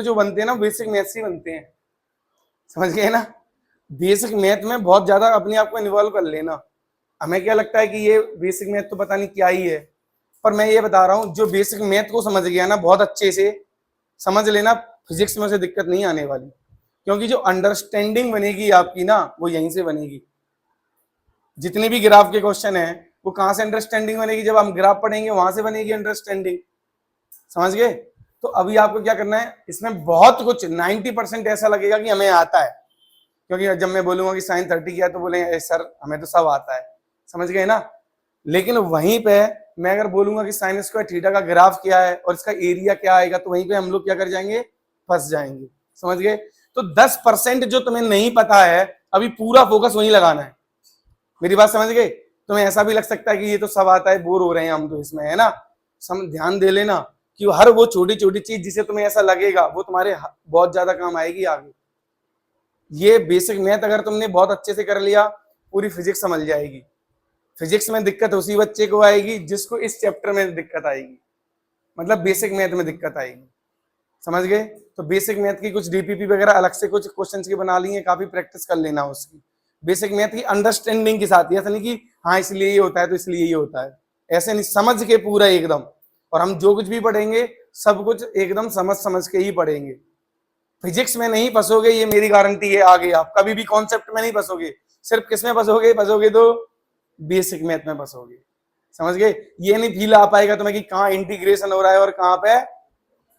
जो बनते हैं ना बेसिक मैथ से बनते हैं, समझ गए ना। बेसिक मैथ में बहुत ज्यादा अपने आप को इन्वॉल्व कर लेना। हमें क्या लगता है कि ये बेसिक मैथ तो पता नहीं क्या ही है, पर मैं ये बता रहा हूँ जो बेसिक मैथ को समझ गया ना बहुत अच्छे से, समझ लेना फिजिक्स में से दिक्कत नहीं आने वाली, क्योंकि जो अंडरस्टैंडिंग बनेगी आपकी ना वो यहीं से बनेगी। जितने भी ग्राफ के क्वेश्चन है वो कहां से अंडरस्टैंडिंग बनेगी, जब हम ग्राफ पढ़ेंगे वहां से बनेगी अंडरस्टैंडिंग, समझ गए। तो अभी आपको क्या करना है, इसमें बहुत कुछ 90% ऐसा लगेगा कि हमें आता है, क्योंकि जब मैं बोलूंगा कि साइन 30 किया तो बोलेंगे सर हमें तो सब आता है, समझ गए ना। लेकिन वहीं पे मैं अगर बोलूंगा कि साइन स्क्वायर थीटा का ग्राफ क्या है और इसका एरिया क्या आएगा, तो वहीं पे हम लोग क्या कर जाएंगे, फंस जाएंगे, समझ गए। तो 10% जो तुम्हें नहीं पता है अभी पूरा फोकस वहीं लगाना है, मेरी बात समझ गए। तुम्हें ऐसा भी लग सकता है कि ये तो सब आता है, बोर हो रहे हैं हम तो इसमें, है ना। ध्यान दे लेना कि हर वो छोटी छोटी चीज जिसे तुम्हें ऐसा लगेगा वो तुम्हारे बहुत ज्यादा काम आएगी आगे। ये बेसिक मैथ अगर तुमने बहुत अच्छे से कर लिया पूरी फिजिक्स समझ जाएगी। फिजिक्स में दिक्कत उसी बच्चे को आएगी जिसको इस चैप्टर में दिक्कत आएगी, मतलब बेसिक मैथ में दिक्कत आएगी, समझ गए। तो बेसिक मैथ की कुछ डीपीपी वगैरह अलग से कुछ क्वेश्चंस की बना ली है, काफी प्रैक्टिस कर लेना उसकी बेसिक मैथ की अंडरस्टैंडिंग के साथ। ऐसा नहीं कि हाँ इसलिए ये होता है तो इसलिए ये होता है, ऐसे नहीं, समझ के पूरा एकदम। और हम जो कुछ भी पढ़ेंगे सब कुछ एकदम समझ समझ के ही पढ़ेंगे। फिजिक्स में नहीं फंसोगे ये मेरी गारंटी है, आगे आप कभी भी कॉन्सेप्ट में नहीं फंसोगे। सिर्फ किस में फंसोगे, फंसोगे तो बेसिक मैथ में फंसोगे, समझ गए। ये नहीं फील आ पाएगा तुम्हें कि कहाँ इंटीग्रेशन हो रहा है और कहाँ पे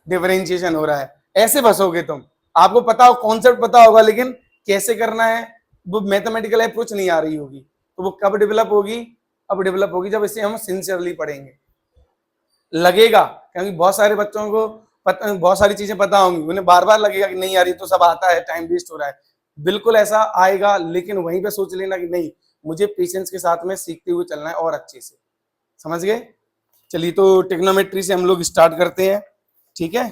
डिफरेंशिएशन हो रहा है, ऐसे फंसोगे तुम। आपको पता हो, कॉन्सेप्ट पता होगा, लेकिन कैसे करना है वो मैथमेटिकल अप्रोच नहीं आ रही होगी। तो वो कब डेवलप होगी, अब डेवलप होगी जब इसे हम सिंसियरली पढ़ेंगे। लगेगा क्योंकि बहुत सारे बच्चों को बहुत सारी चीजें पता होंगी, उन्हें बार बार लगेगा कि नहीं यार ये तो सब आता है, टाइम वेस्ट हो रहा है। बिल्कुल ऐसा आएगा, लेकिन वहीं पे सोच लेना कि नहीं मुझे पेशेंस के साथ में सीखते हुए चलना है और अच्छे से, समझ गए। चलिए तो टिग्नोमेट्री से हम लोग स्टार्ट करते हैं, ठीक है।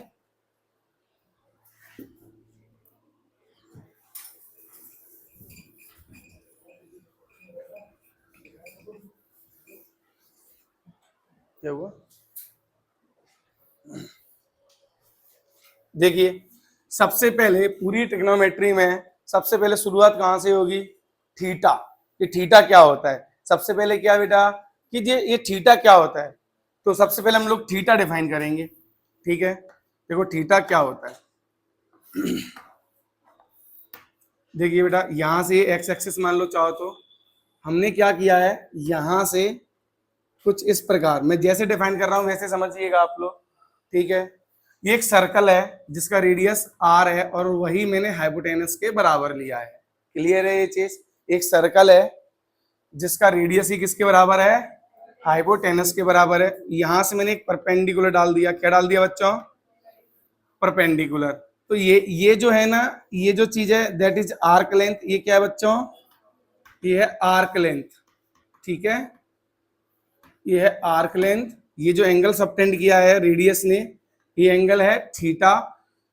क्या हुआ, देखिए सबसे पहले पूरी ट्रिग्नोमेट्री में सबसे पहले शुरुआत कहां से होगी, थीटा। ये थीटा क्या होता है, सबसे पहले क्या बेटा कि ये थीटा क्या होता है। तो सबसे पहले हम लोग थीटा डिफाइन करेंगे, ठीक है। देखो थीटा क्या होता है, देखिए बेटा यहां से एक्स एक्सिस मान लो चाहो तो, हमने क्या किया है यहां से कुछ इस प्रकार, मैं जैसे डिफाइन कर रहा हूं वैसे समझिएगा आप लोग, ठीक है। ये एक सर्कल है जिसका रेडियस आर है और वही मैंने हाइपोटेनस के बराबर लिया है, क्लियर है ये चीज। एक सर्कल है जिसका रेडियस ही किसके बराबर है, हाइपोटेनस के बराबर है। यहां से मैंने एक परपेंडिकुलर डाल दिया, क्या डाल दिया बच्चों, परपेंडिकुलर। तो ये जो है ना, ये जो चीज है दैट इज आर्क लेंथ। ये क्या है बच्चों, ये है आर्क लेंथ, ठीक है। ये है आर्क लेंथ। ये जो एंगल सबटेंड किया है रेडियस ने, ये एंगल है थीटा।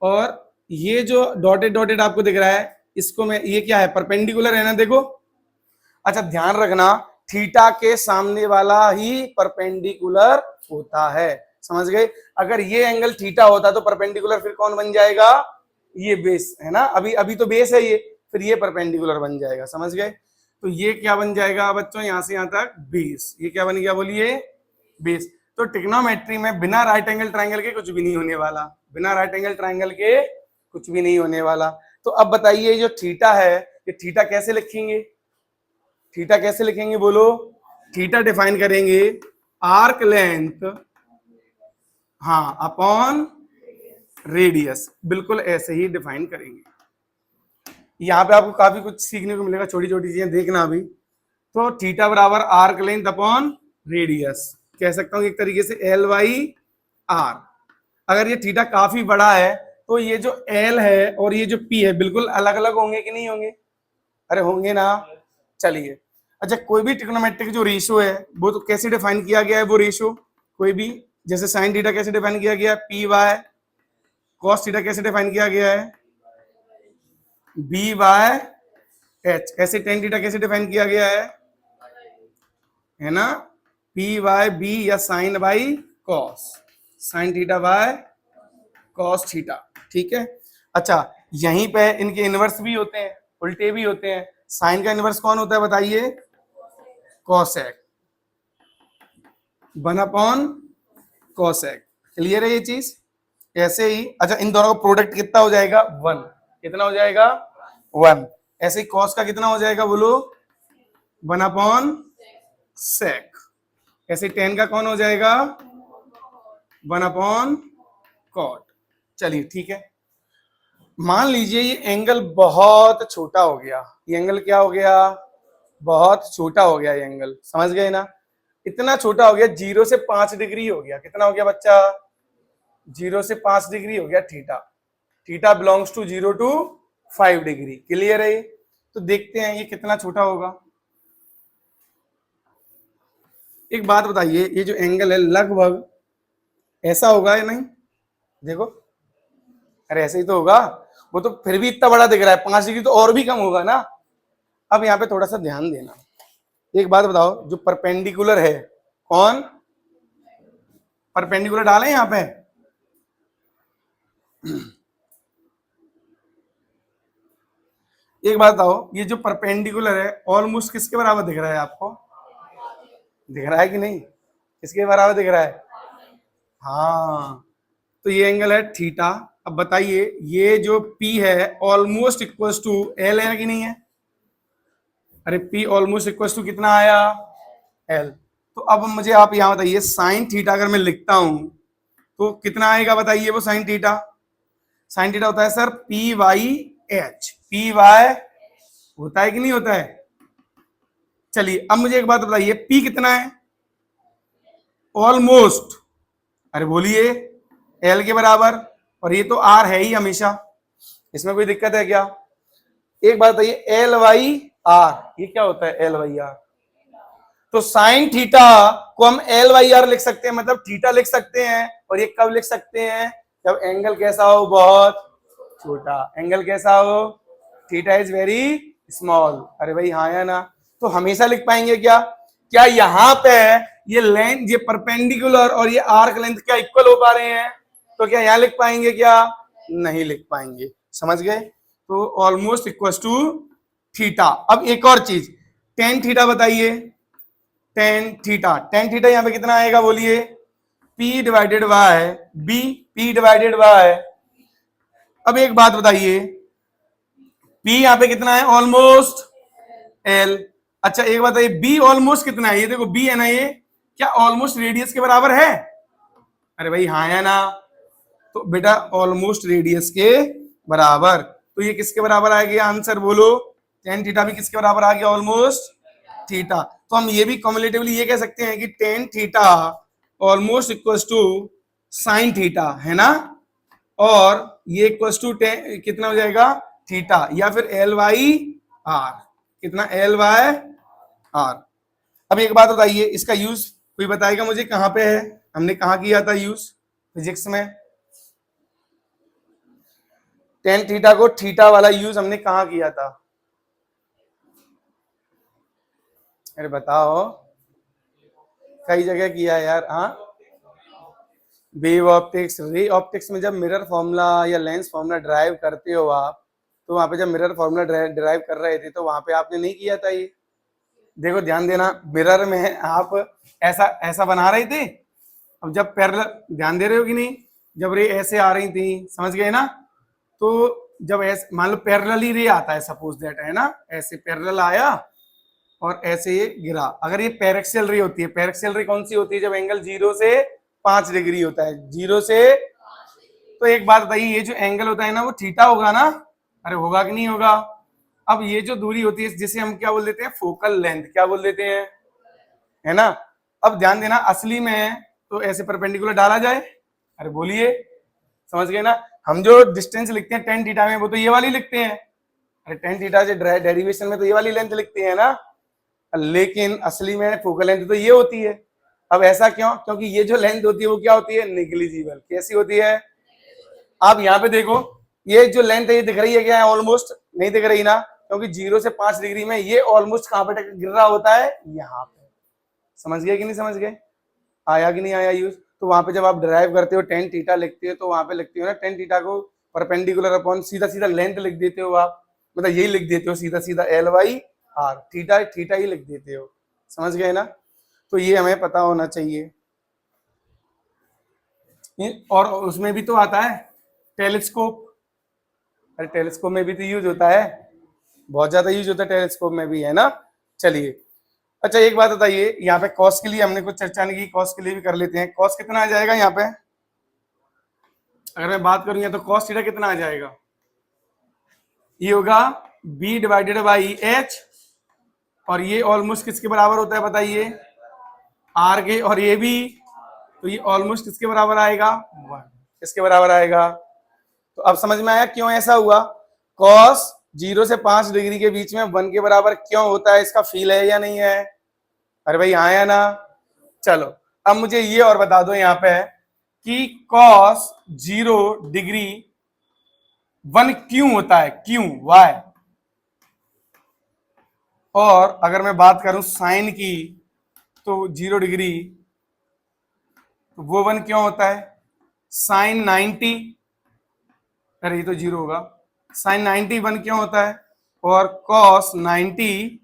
और ये जो डॉटेड डॉटेड आपको दिख रहा है इसको मैं, ये क्या है, परपेंडिकुलर है ना, देखो। अच्छा ध्यान रखना थीटा के सामने वाला ही परपेंडिकुलर होता है, समझ गए। अगर ये एंगल थीटा होता तो परपेंडिकुलर फिर कौन बन जाएगा, ये बेस है ना, अभी अभी तो बेस है ये, फिर ये परपेंडिकुलर बन जाएगा, समझ गए। तो ये क्या बन जाएगा बच्चों, यहां से यहां तक बेस। ये क्या बन गया बोलिए, बेस। तो ट्रिग्नोमेट्री में बिना राइट एंगल ट्राइंगल के कुछ भी नहीं होने वाला, बिना राइट एंगल ट्राइंगल के कुछ भी नहीं होने वाला। तो अब बताइए जो थीटा है, ये थीटा कैसे लिखेंगे, थीटा कैसे लिखेंगे बोलो। थीटा डिफाइन करेंगे आर्क लेंथ, हाँ, अपॉन रेडियस, बिल्कुल ऐसे ही डिफाइन करेंगे। यहाँ पे आपको काफी कुछ सीखने को मिलेगा, छोटी छोटी चीजें देखना अभी। तो थीटा बराबर आर्क लेंथ अपॉन रेडियस, कह सकता हूं एक तरीके से एल बाई आर। अगर ये थीटा काफी बड़ा है तो ये जो एल है और ये जो पी है बिल्कुल अलग अलग होंगे कि नहीं होंगे, अरे होंगे ना। चलिए अच्छा, कोई भी ट्रिग्नोमेट्रिक जो रेशियो है वो तो कैसे डिफाइन किया गया है, वो रेशियो कोई भी, जैसे साइन थीटा कैसे डिफाइन किया गया है, पी वाई। कॉस थीटा कैसे डिफाइन किया गया है, बी वाई एच। ऐसे टेन थीटा कैसे डिफाइन किया गया है ना, पी वाई बी या sine by cos, sine theta by cos theta, ठीक है। अच्छा, यहीं पे इनके इनवर्स भी होते हैं, उल्टे भी होते हैं। साइन का इनवर्स कौन होता है बताइए? Cosec, 1/cos। क्लियर है ये चीज? ऐसे ही अच्छा, इन दोनों का प्रोडक्ट कितना हो जाएगा? 1। कितना हो जाएगा? 1। ऐसे ही कॉस का कितना हो जाएगा बोलो? 1/sec। ऐसे tan का कौन हो जाएगा? 1/cot। चलिए ठीक है। मान लीजिए ये एंगल बहुत छोटा हो गया। ये एंगल क्या हो गया? बहुत छोटा हो गया ये एंगल, समझ गए ना? इतना छोटा हो गया, 0 से 5 डिग्री हो गया। कितना हो गया बच्चा? 0 से 5 डिग्री हो गया theta. Theta belongs to 0 to 5 degree. Clear है? तो देखते हैं ये कितना छोटा होगा। एक बात बताइए, ये जो एंगल है लगभग ऐसा होगा या नहीं? देखो, अरे ऐसे ही तो होगा। वो तो फिर भी इतना बड़ा दिख रहा है, 5 डिग्री तो और भी कम होगा ना। अब यहाँ पे थोड़ा सा ध्यान देना। एक बात बताओ, जो परपेंडिकुलर है, कौन परपेंडिकुलर डालें यहाँ पे? एक बात बताओ, ये जो परपेंडिकुलर है ऑलमोस्ट किसके बराबर दिख रहा है आपको? दिख रहा है कि नहीं? किसके बराबर दिख रहा है? हाँ, तो ये एंगल है थीटा। अब बताइए, ये जो P है ऑलमोस्ट इक्वल्स टू L है कि नहीं है? अरे P ऑलमोस्ट इक्वल्स टू कितना आया? L। तो अब मुझे आप यहाँ बताइए, साइन थीटा अगर मैं लिखता हूं तो कितना आएगा बताइए? वो साइन थीटा, साइन थीटा होता है सर PYH। PY होता है कि नहीं होता है? चलिए अब मुझे एक बात बताइए, P कितना है? ऑलमोस्ट, अरे बोलिए, L के बराबर। और ये तो R है ही हमेशा, इसमें कोई दिक्कत है क्या? एक बात बताइए, L/R ये क्या होता है? L/R, तो साइन थीटा को हम L/R लिख सकते हैं, मतलब थीटा लिख सकते हैं। और ये कब लिख सकते हैं? जब एंगल कैसा हो? बहुत छोटा। एंगल कैसा हो? Theta is very small. अरे भाई हाँ या ना? तो हमेशा लिख पाएंगे क्या? क्या यहाँ पे ये लेंथ, ये परपेंडिकुलर और ये आर्क लेंथ क्या इक्वल हो पा रहे हैं? तो क्या यहाँ लिख पाएंगे क्या? नहीं लिख पाएंगे। समझ गए? तो ऑलमोस्ट इक्वल टू थीटा। अब एक और चीज, टेन थीटा बताइए। टेन थीटा, टेन थीटा यहाँ पे कितना आएगा बोलिए? P divided by B। P divided by, अब एक बात बताइए, P यहाँ पे कितना है? Almost L। अच्छा एक बात बताइए, B ऑलमोस्ट कितना है? ये देखो B है ना, ये क्या ऑलमोस्ट रेडियस के बराबर है? अरे भाई हाँ है ना? तो बेटा ऑलमोस्ट रेडियस के बराबर, तो ये किसके बराबर आ गया? आंसर बोलो। टेन थीटा भी किसके बराबर आ गया? Almost theta. तो हम ये भी कम्युलेटिवली ये कह सकते हैं कि tan theta almost equals to sine theta, है ना? और ये इक्वल्स टू कितना हो जाएगा? थीटा, या फिर L/R। कितना? L/R। अब एक बात बताइए, इसका यूज कोई बताएगा मुझे कहां पे है? हमने कहा किया था यूज फिजिक्स में? टेन थीटा को थीटा वाला यूज हमने कहा किया था? अरे बताओ, कई जगह किया यार। हाँ, वेव ऑप्टिक्स, रे ऑप्टिक्स में जब मिरर फॉर्मूला या लेंस फॉर्मूला ड्राइव करते हो आप, तो वहां पे जब मिरर फॉर्मूला ड्राइव कर रहे थे तो वहां पे आपने नहीं किया था ये? देखो ध्यान देना, मिरर में आप ऐसा ऐसा बना रहे थे। अब जब पैरेलल, ध्यान दे रहे हो कि नहीं? जब रे ऐसे आ रही थी, समझ गए ना? तो जब ऐसे मान लो पैरेलल ही रे आता है, सपोज दैट, है ना? ऐसे पैरेलल आया और ऐसे ये गिरा। अगर ये पैरेक्सियल रे होती है, पैरेक्सियल रे कौन सी होती है? जब एंगल 0 से 5 डिग्री होता है, 0 से। तो एक बात बताइए, ये जो एंगल होता है ना वो थीटा होगा ना? अरे होगा कि नहीं होगा? अब ये जो दूरी होती है जिसे हम क्या बोल देते हैं? Focal length. क्या बोल देते हैं? है ना? अब ध्यान देना, असली में तो ऐसे परपेंडिकुलर डाला जाए। अरे बोलिए, समझ गए ना? हम जो डिस्टेंस लिखते हैं टेन थीटा में, वो तो ये वाली लिखते हैं। अरे टेन थीटा से डेरिवेशन में तो ये वाली लेंथ लिखते हैं ना, लेकिन असली में फोकल लेंथ तो ये होती है। अब ऐसा क्यों? क्योंकि ये जो लेंथ होती है वो क्या होती है? नेग्लिजिबल। कैसी होती है? आप यहाँ पे देखो, ये जो लेंथ है ये दिख रही है क्या? ऑलमोस्ट नहीं दिख रही ना, क्योंकि 0 से 5 डिग्री में ये ऑलमोस्ट कहां पे गिर रहा होता है? यहाँ पे। समझ गए कि नहीं समझ गए? आया कि नहीं आया यूज? तो वहां पे जब आप ड्राइव करते हो टेन थीटा लिखते हो, तो वहां पे लिखते हो ना टेन थीटा को परपेंडिकुलर अपॉन सीधा सीधा लेंथ लिख देते हो आप, मतलब यही लिख देते हो सीधा सीधा L Y R, theta theta ही लिख देते हो, समझ गए ना। तो ये हमें पता होना चाहिए। और उसमें भी तो आता है टेलीस्कोप, अरे टेलीस्कोप में भी तो यूज होता है, बहुत ज्यादा यूज होता है टेलीस्कोप में भी, है ना। चलिए अच्छा एक बात बताइए, यहाँ पे कॉस के लिए हमने कुछ चर्चा नहीं की, कॉस के लिए भी कर लेते हैं। कॉस कितना आ जाएगा यहाँ पे, अगर मैं बात करूँ तो कॉस थीटा कितना आ जाएगा, ये होगा b डिवाइडेड बाई h, और ये ऑलमोस्ट किसके बराबर होता है बताइए, r के, और ये भी, तो ये ऑलमोस्ट किसके बराबर आएगा, 1, किसके बराबर आएगा। तो अब समझ में आया क्यों ऐसा हुआ, कॉस 0 से 5 डिग्री के बीच में 1 के बराबर क्यों होता है, इसका फील है या नहीं है, अरे भाई हाँ या ना। चलो अब मुझे ये और बता दो यहाँ पे कि कॉस 0 डिग्री 1 क्यों होता है, क्यों, वाई। और अगर मैं बात करूं साइन की तो 0 डिग्री, तो वो 1 क्यों होता है, साइन 90, अरे ये तो 0 होगा, साइन 90 1 क्यों होता है, और कॉस 90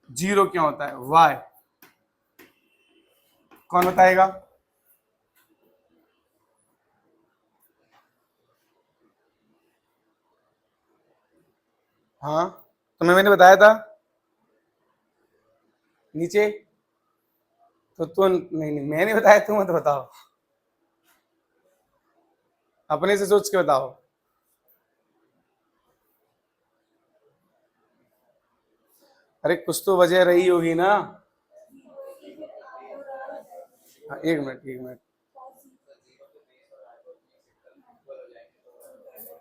0 क्यों होता है, वाई। कौन बताएगा, हाँ तुम्हें मैंने बताया था नीचे, तो नहीं नहीं मैंने बताया, तुम मत बताओ, अपने से सोच के बताओ। अरे कुछ तो वजह रही होगी ना, हाँ, एक मिनट एक मिनट,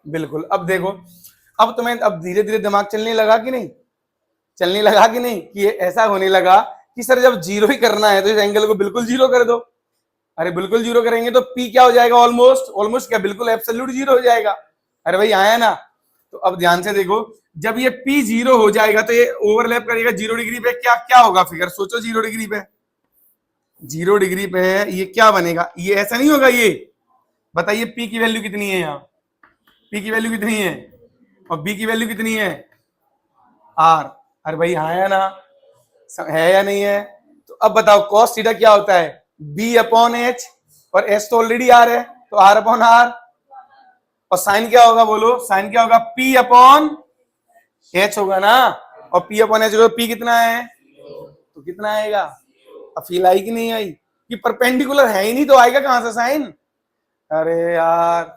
बिल्कुल। अब देखो, अब तुम्हें अब धीरे धीरे दिमाग चलने लगा कि नहीं, चलने लगा कि नहीं, कि ये ऐसा होने लगा कि सर जब 0 ही करना है तो इस एंगल को बिल्कुल 0 कर दो। अरे बिल्कुल 0 करेंगे तो P क्या हो जाएगा, ऑलमोस्ट, ऑलमोस्ट क्या, बिल्कुल एब्सोल्यूट 0 हो जाएगा। अरे भाई आया ना। तो अब ध्यान से देखो, जब ये P 0 हो जाएगा तो ये ओवरलैप करेगा 0 डिग्री पे, क्या क्या होगा फिगर, सोचो 0 डिग्री पे, 0 डिग्री पे ये क्या बनेगा, ये ऐसा नहीं होगा, ये बताइए P की वैल्यू कितनी है, यहाँ P की वैल्यू कितनी है, और B की वैल्यू कितनी है, R। अरे भाई हाँ या ना, है या नहीं है। तो अब बताओ कॉस थीटा क्या होता है, B अपॉन एच, और एच तो ऑलरेडी आर है, तो R अपॉन आर। और साइन क्या होगा बोलो, साइन क्या होगा, P अपॉन एच होगा ना, और P अपॉन एच होगा, P कितना है, तो कितना आएगा, अब फील आई कि नहीं आई, कि परपेंडिकुलर है ही नहीं तो आएगा कहां से साइन, अरे यार।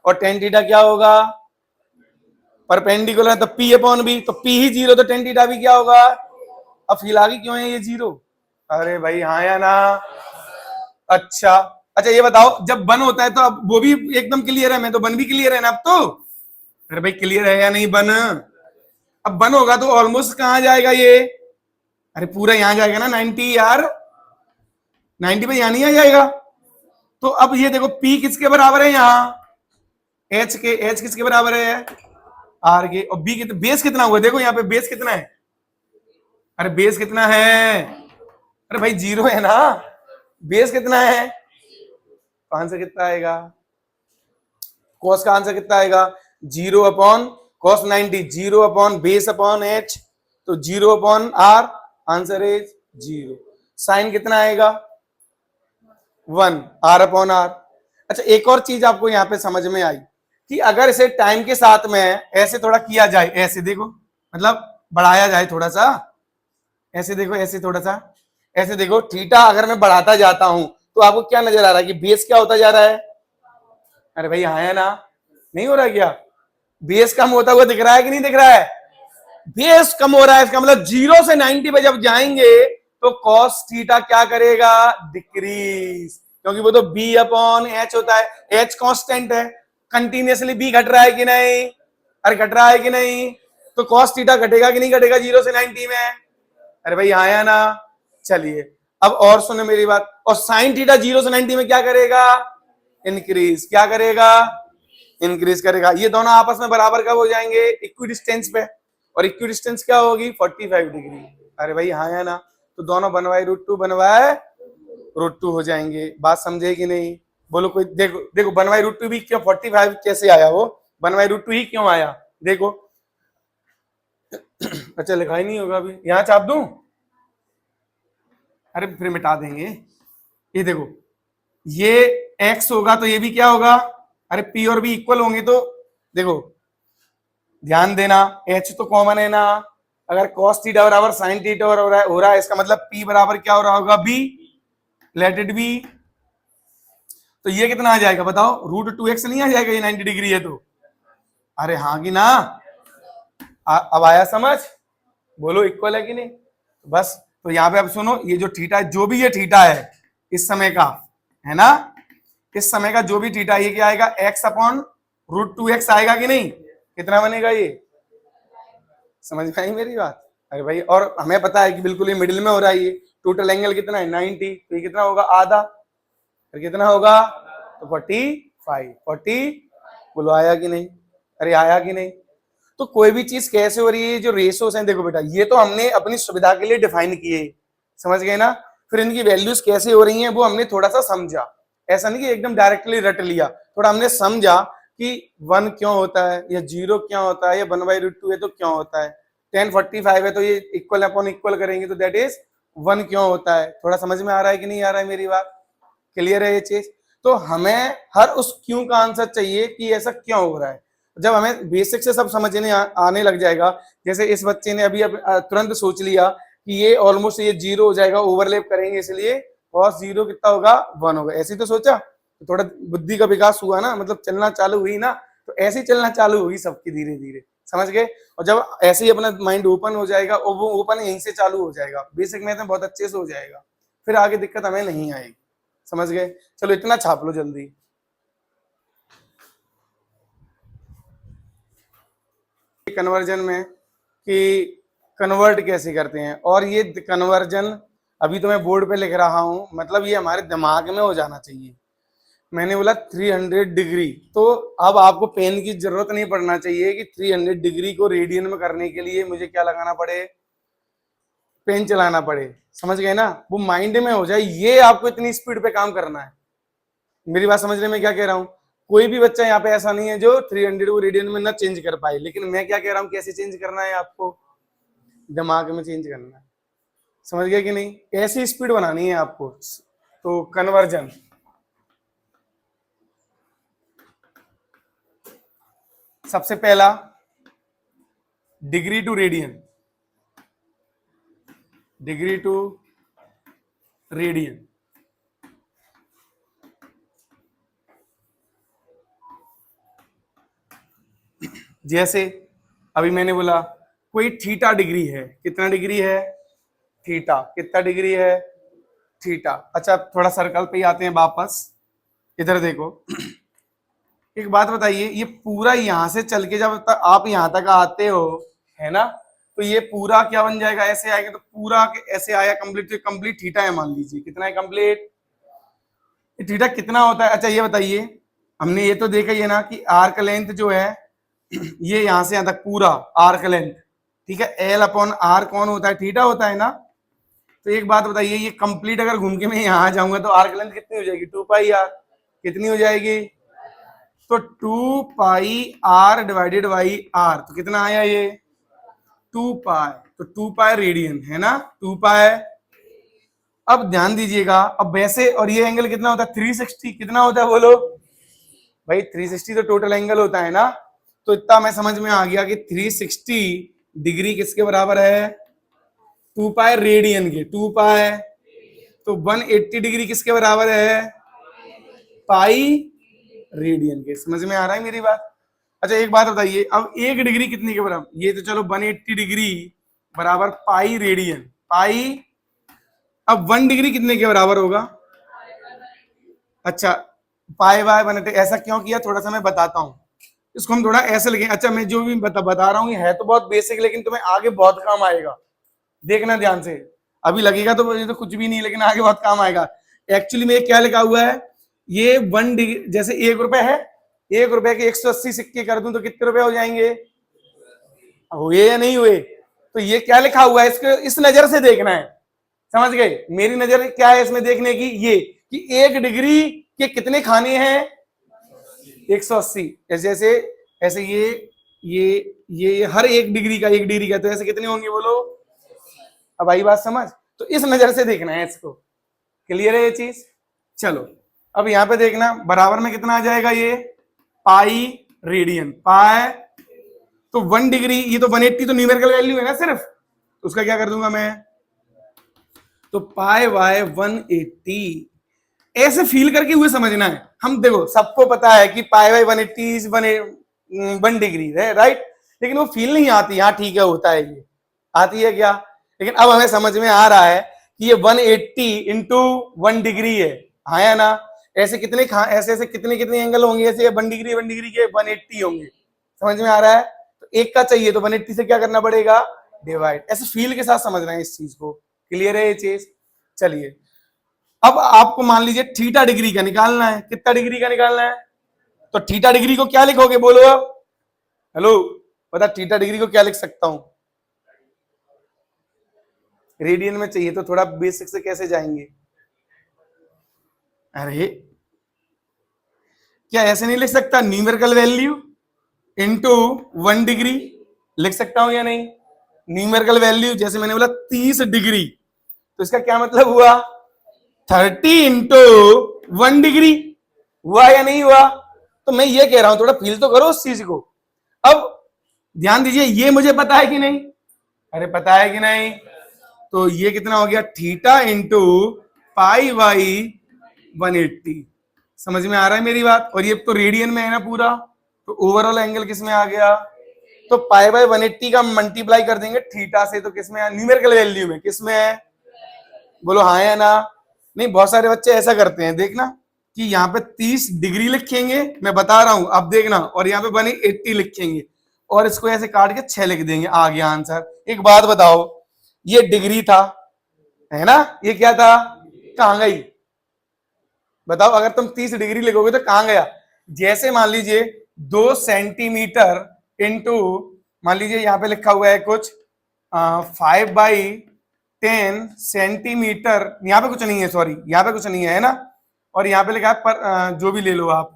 और टेन थीटा क्या होगा, परपेंडिकुलर है तो P अपॉन B, तो P ही 0 तो टेन थीटा भी क्या होगा, अब फील आ गई क्यों है ये 0, अरे भाई हाँ या ना। अच्छा अच्छा ये बताओ, जब बन होता है तो अब वो भी एकदम क्लियर है, मैं तो बन भी क्लियर है ना अब तो, अरे भाई क्लियर है या नहीं बन, अब बन होगा तो ऑलमोस्ट कहां जाएगा ये, अरे पूरा यहां जाएगा ना 90 यार, 90 पे यहां नहीं आ जाएगा। तो अब ये देखो P किसके बराबर है यहाँ, H के, H किसके बराबर है, R के, और B के, बेस कितना हुआ देखो यहाँ पे, बेस कितना है, अरे बेस कितना है, अरे भाई 0 है ना, बेस कितना है, तो आंसर कितना आएगा, कॉस का आंसर कितना आएगा, 0 upon cos 90, 0 upon base upon H, तो 0 upon R, answer is 0। Sine कितना आएगा, 1, R अपॉन R। अच्छा एक और चीज आपको यहाँ पे समझ में आई, कि अगर इसे टाइम के साथ में ऐसे थोड़ा किया जाए, ऐसे देखो, मतलब बढ़ाया जाए थोड़ा सा, ऐसे देखो, ऐसे थोड़ा सा, ऐसे देखो, थीटा अगर मैं बढ़ाता जाता हूं तो आपको क्या नजर आ रहा है, कि बेस क्या होता जा रहा है, अरे भाई हाँ है ना, नहीं हो रहा क्या, बेस कम होता हुआ दिख रहा है कि नहीं दिख रहा है, बेस कम हो रहा है, इसका मतलब 0 से 90 पे जब जाएंगे तो कॉस थीटा क्या करेगा, डिक्रीज, क्योंकि वो तो B अपॉन एच होता है, एच कांस्टेंट है, कंटिन्यूअसली B घट रहा है कि नहीं, अरे घट रहा है कि नहीं, तो कॉस थीटा घटेगा कि नहीं घटेगा 0 से 90 में, अरे भाई आया ना। चलिए अब और सुनो मेरी बात, और साइन थीटा 0 से 90 में क्या करेगा, इंक्रीज, क्या करेगा, इंक्रीज करेगा, ये दोनों आपस में बराबर कब हो जाएंगे, इक्वी डिस्टेंस पे, और इक्वी डिस्टेंस क्या होगी 45 डिग्री, अरे भाई हाँ या ना, तो दोनों बनवाए √2 बनवाए √2 हो जाएंगे, बात समझे कि नहीं, बोलो कोई, देखो देखो 1/√2 भी क्यों 45 कैसे आया, वो 1/√2 ही क्यों आया, देखो। अच्छा लिखा ही नहीं होगा अभी, यहां छाप दूं, अरे फिर मिटा देंगे। ये देखो, ये x होगा तो ये भी क्या होगा, अरे p और b इक्वल होंगे तो देखो ध्यान देना, h तो कॉमन है ना, अगर cos थीटा बराबर sin थीटा हो रहा है इसका मतलब p बराबर क्या हो रहा होगा, b, लेट इट बी। तो ये कितना आ जाएगा बताओ, √2x नहीं आ जाएगा, ये 90 डिग्री है तो, अरे हाँ कि ना, अब आया समझ, बोलो इक्वल है कि नहीं। बस तो यहाँ पे अब सुनो, ये जो थीटा है, जो भी ये थीटा है इस समय का, है ना, इस समय का जो भी थीटा, ये क्या आएगा, x/√2x आएगा कि नहीं, कितना बनेगा ये, समझ में आई मेरी बात। अरे भाई, और हमें पता है कि बिल्कुल ये मिडिल में हो रहा है, ये टोटल एंगल कितना है 90, तो ये कितना होगा आधा, फिर कितना होगा, तो 40, बोलो आया कि नहीं, अरे आया कि नहीं। तो कोई भी चीज कैसे हो रही है, जो रेशोस हैं, देखो बेटा ये तो हमने अपनी सुविधा के लिए डिफाइन किए, समझ गए ना, फिर इनकी वैल्यूज कैसे हो रही हैं वो हमने थोड़ा सा समझा, ऐसा नहीं कि एकदम डायरेक्टली रट लिया, थोड़ा हमने समझा कि 1 क्यों होता है, या 0 क्यों होता है, या 1/√2 है तो क्यों होता है, 1045 है तो ये इक्वल अपॉन इक्वल करेंगे तो दैट इज 1 क्यों होता है। थोड़ा समझ में आ रहा है कि नहीं आ रहा है मेरी बात, क्लियर है ये चीज। तो हमें हर उस क्यों का आंसर चाहिए कि ऐसा क्यों हो रहा है, जब हमें बेसिक से सब समझने आने लग जाएगा, जैसे इस बच्चे ने अभी तुरंत सोच लिया कि ये ऑलमोस्ट ये 0 हो जाएगा, ओवरलैप करेंगे इसलिए cos 0 कितना होगा 1 होगा, ऐसे ही तो सोचा, तो थोड़ा बुद्धि का विकास हुआ ना, मतलब चलना चालू हुई ना, तो ऐसे ही चलना चालू होगी सबकी धीरे धीरे, समझ गए। और जब ऐसे ही अपना माइंड ओपन हो जाएगा, और वो ओपन यहीं से चालू हो जाएगा, बेसिक मैथ में बहुत अच्छे से हो जाएगा, फिर आगे दिक्कत हमें नहीं आएगी, समझ गए। चलो इतना छाप लो जल्दी। कन्वर्जन में कि कन्वर्ट कैसे करते हैं, और ये कन्वर्जन अभी तो मैं बोर्ड पे लिख रहा हूं, मतलब ये हमारे दिमाग में हो जाना चाहिए। मैंने बोला 300 डिग्री, तो अब आपको पेन की जरूरत नहीं पड़ना चाहिए कि 300 डिग्री को रेडियन में करने के लिए मुझे क्या लगाना पड़े, पेन चलाना पड़े, समझ गए ना, वो माइंड में हो जाए, ये आपको इतनी स्पीड पे काम करना है। मेरी बात समझने में क्या कह रहा हूं, कोई भी बच्चा यहाँ पे ऐसा नहीं है जो 300 को रेडियन में ना चेंज कर पाए, लेकिन मैं क्या कह रहा हूँ, कैसे चेंज करना है आपको, दिमाग में चेंज करना है, समझ गए कि नहीं, ऐसी स्पीड बनानी है आपको। तो कन्वर्जन, सबसे पहला degree to radian, degree to radian, जैसे अभी मैंने बोला कोई थीटा डिग्री है, कितना डिग्री है, थीटा, कितना डिग्री है, थीटा। अच्छा थोड़ा सर्कल पे ही आते हैं वापस, इधर देखो, एक बात बताइए, ये पूरा यहां से चल के जब तक आप यहां तक आते हो, है ना, तो ये पूरा क्या बन जाएगा, ऐसे आएगा, तो पूरा ऐसे आया कंप्लीट, तो कंप्लीट थीटा है, मान लीजिए कितना है कंप्लीट, थीटा कितना होता है। अच्छा ये बताइए, हमने ये तो देखा ही है ना कि आर्क लेंथ जो है, ये यहां से यहां तक पूरा आर्क लेंथ, ठीक है, L/R कौन होता है, थीटा होता है ना। तो एक बात बताइए, ये कंप्लीट अगर घूम के मैं यहाँ आ जाऊंगा तो आर्क लेंथ कितनी हो जाएगी, 2πr, कितनी हो जाएगी, तो 2πr डिवाइडेड बाई r, तो कितना आया ये 2π, तो 2π रेडियन है ना, 2π। अब ध्यान दीजिएगा, अब वैसे, और ये एंगल कितना होता है 360, कितना होता है बोलो भाई, 360 तो टोटल एंगल होता है ना, तो इतना मैं समझ में आ गया कि 360 डिग्री किसके बराबर है, 2π रेडियन के, 2π, तो 180 डिग्री किसके बराबर है, पाई रेडियन के, समझ में आ रहा है मेरी बात। अच्छा एक बात बताइए, अब 1 डिग्री कितने के बराबर, ये तो चलो 180 डिग्री बराबर पाई रेडियन, पाई, अब 1 डिग्री कितने के बराबर होगा, अच्छा पाई बाय 180, ऐसा क्यों किया थोड़ा सा मैं बताता हूँ, इसको हम थोड़ा ऐसे लिखें। अच्छा मैं जो भी बता रहा हूँ ये है तो बहुत बेसिक, लेकिन तुम्हें आगे बहुत काम आएगा, देखना ध्यान से, अभी लगेगा तो ये तो कुछ भी नहीं, लेकिन आगे बहुत काम आएगा। एक्चुअली में क्या लिखा हुआ है, ये 1 डिग्री, जैसे 1 रुपए है, 1 रुपए के 180 सिक्के कर दूं तो कितने रुपए हो जाएंगे, हुए या नहीं हुए, तो ये क्या लिखा हुआ है, इसको इस नजर से देखना है, समझ गए, मेरी नजर क्या है इसमें देखने की, ये कि 1 डिग्री कि कितने खाने हैं 180। जैसे ऐसे ये हर 1 डिग्री का 1 डिग्री का, तो ऐसे कितने होंगे बोलो। अब आई बात समझ। तो इस नजर से देखना है इसको। क्लियर है ये चीज। चलो अब यहां पे देखना बराबर में कितना आ जाएगा ये पाई रेडियन पाई। तो 1 डिग्री ये तो 180 तो न्यूमेरिकल वैल्यू है ना सिर्फ, तो उसका क्या कर दूंगा मैं, तो पाई बाय 180। ऐसे फील करके हुए समझना है। हम देखो सबको पता है कि पाई बाय 180 इज 1 डिग्री है, राइट। लेकिन वो फील नहीं आती। हाँ ठीक है होता है ये, आती है क्या। लेकिन अब हमें समझ में आ रहा है कि ये 180 इंटू 1 डिग्री है, हाँ या ना। ऐसे कितने ऐसे ऐसे कितने कितने एंगल होंगे, ऐसे 1 डिग्री के 180 होंगे। समझ में आ रहा है। तो एक का चाहिए तो 180 से क्या करना पड़ेगा, डिवाइड। ऐसे फील के साथ समझ रहे हैं इस चीज को। क्लियर है ये चीज। चलिए अब आपको मान लीजिए थीटा डिग्री का निकालना है। कितना डिग्री का निकालना है, तो थीटा डिग्री को क्या लिखोगे बोलो। हेलो पता थीटा डिग्री को क्या लिख सकता हूं, रेडियन में चाहिए तो थोड़ा बेसिक से कैसे जाएंगे। अरे क्या ऐसे नहीं लिख सकता, न्यूमेरिकल वैल्यू इनटू 1 डिग्री लिख सकता हूं या नहीं। न्यूमेरिकल वैल्यू जैसे मैंने बोला 30 डिग्री, तो इसका क्या मतलब हुआ 30 इंटू 1 डिग्री। हुआ या नहीं हुआ। तो मैं ये कह रहा हूं थोड़ा फील तो करो उस चीज को। अब ध्यान दीजिए ये मुझे पता है कि नहीं, अरे पता है कि नहीं। तो ये कितना हो गया थीटा इंटू पाई बाई 180। समझ में आ रहा है मेरी बात। और ये तो रेडियन में है ना पूरा, तो ओवरऑल एंगल किस में आ गया, तो पाई बाई 180 का मल्टीप्लाई कर देंगे थीटा से, तो किस में है, न्यूमेरिकल वैल्यू में किस में है, बोलो हाँ या ना। नहीं बहुत सारे बच्चे ऐसा करते हैं देखना कि यहाँ पे 30 डिग्री लिखेंगे, मैं बता रहा हूं अब देखना, और यहाँ पे 180 लिखेंगे और इसको ऐसे काट के 6 लिख देंगे, आ गया आंसर। एक बात बताओ ये डिग्री था है ना, ये क्या था, कहां गई बताओ। अगर तुम 30 डिग्री लिखोगे तो कहां गया। जैसे मान लीजिए 2 सेंटीमीटर इंटू, मान लीजिए यहाँ पे लिखा हुआ है कुछ 5/10 सेंटीमीटर, यहाँ पे कुछ नहीं है, सॉरी यहाँ पे कुछ नहीं है ना। और यहाँ पे लिखा है पर जो भी ले लो आप,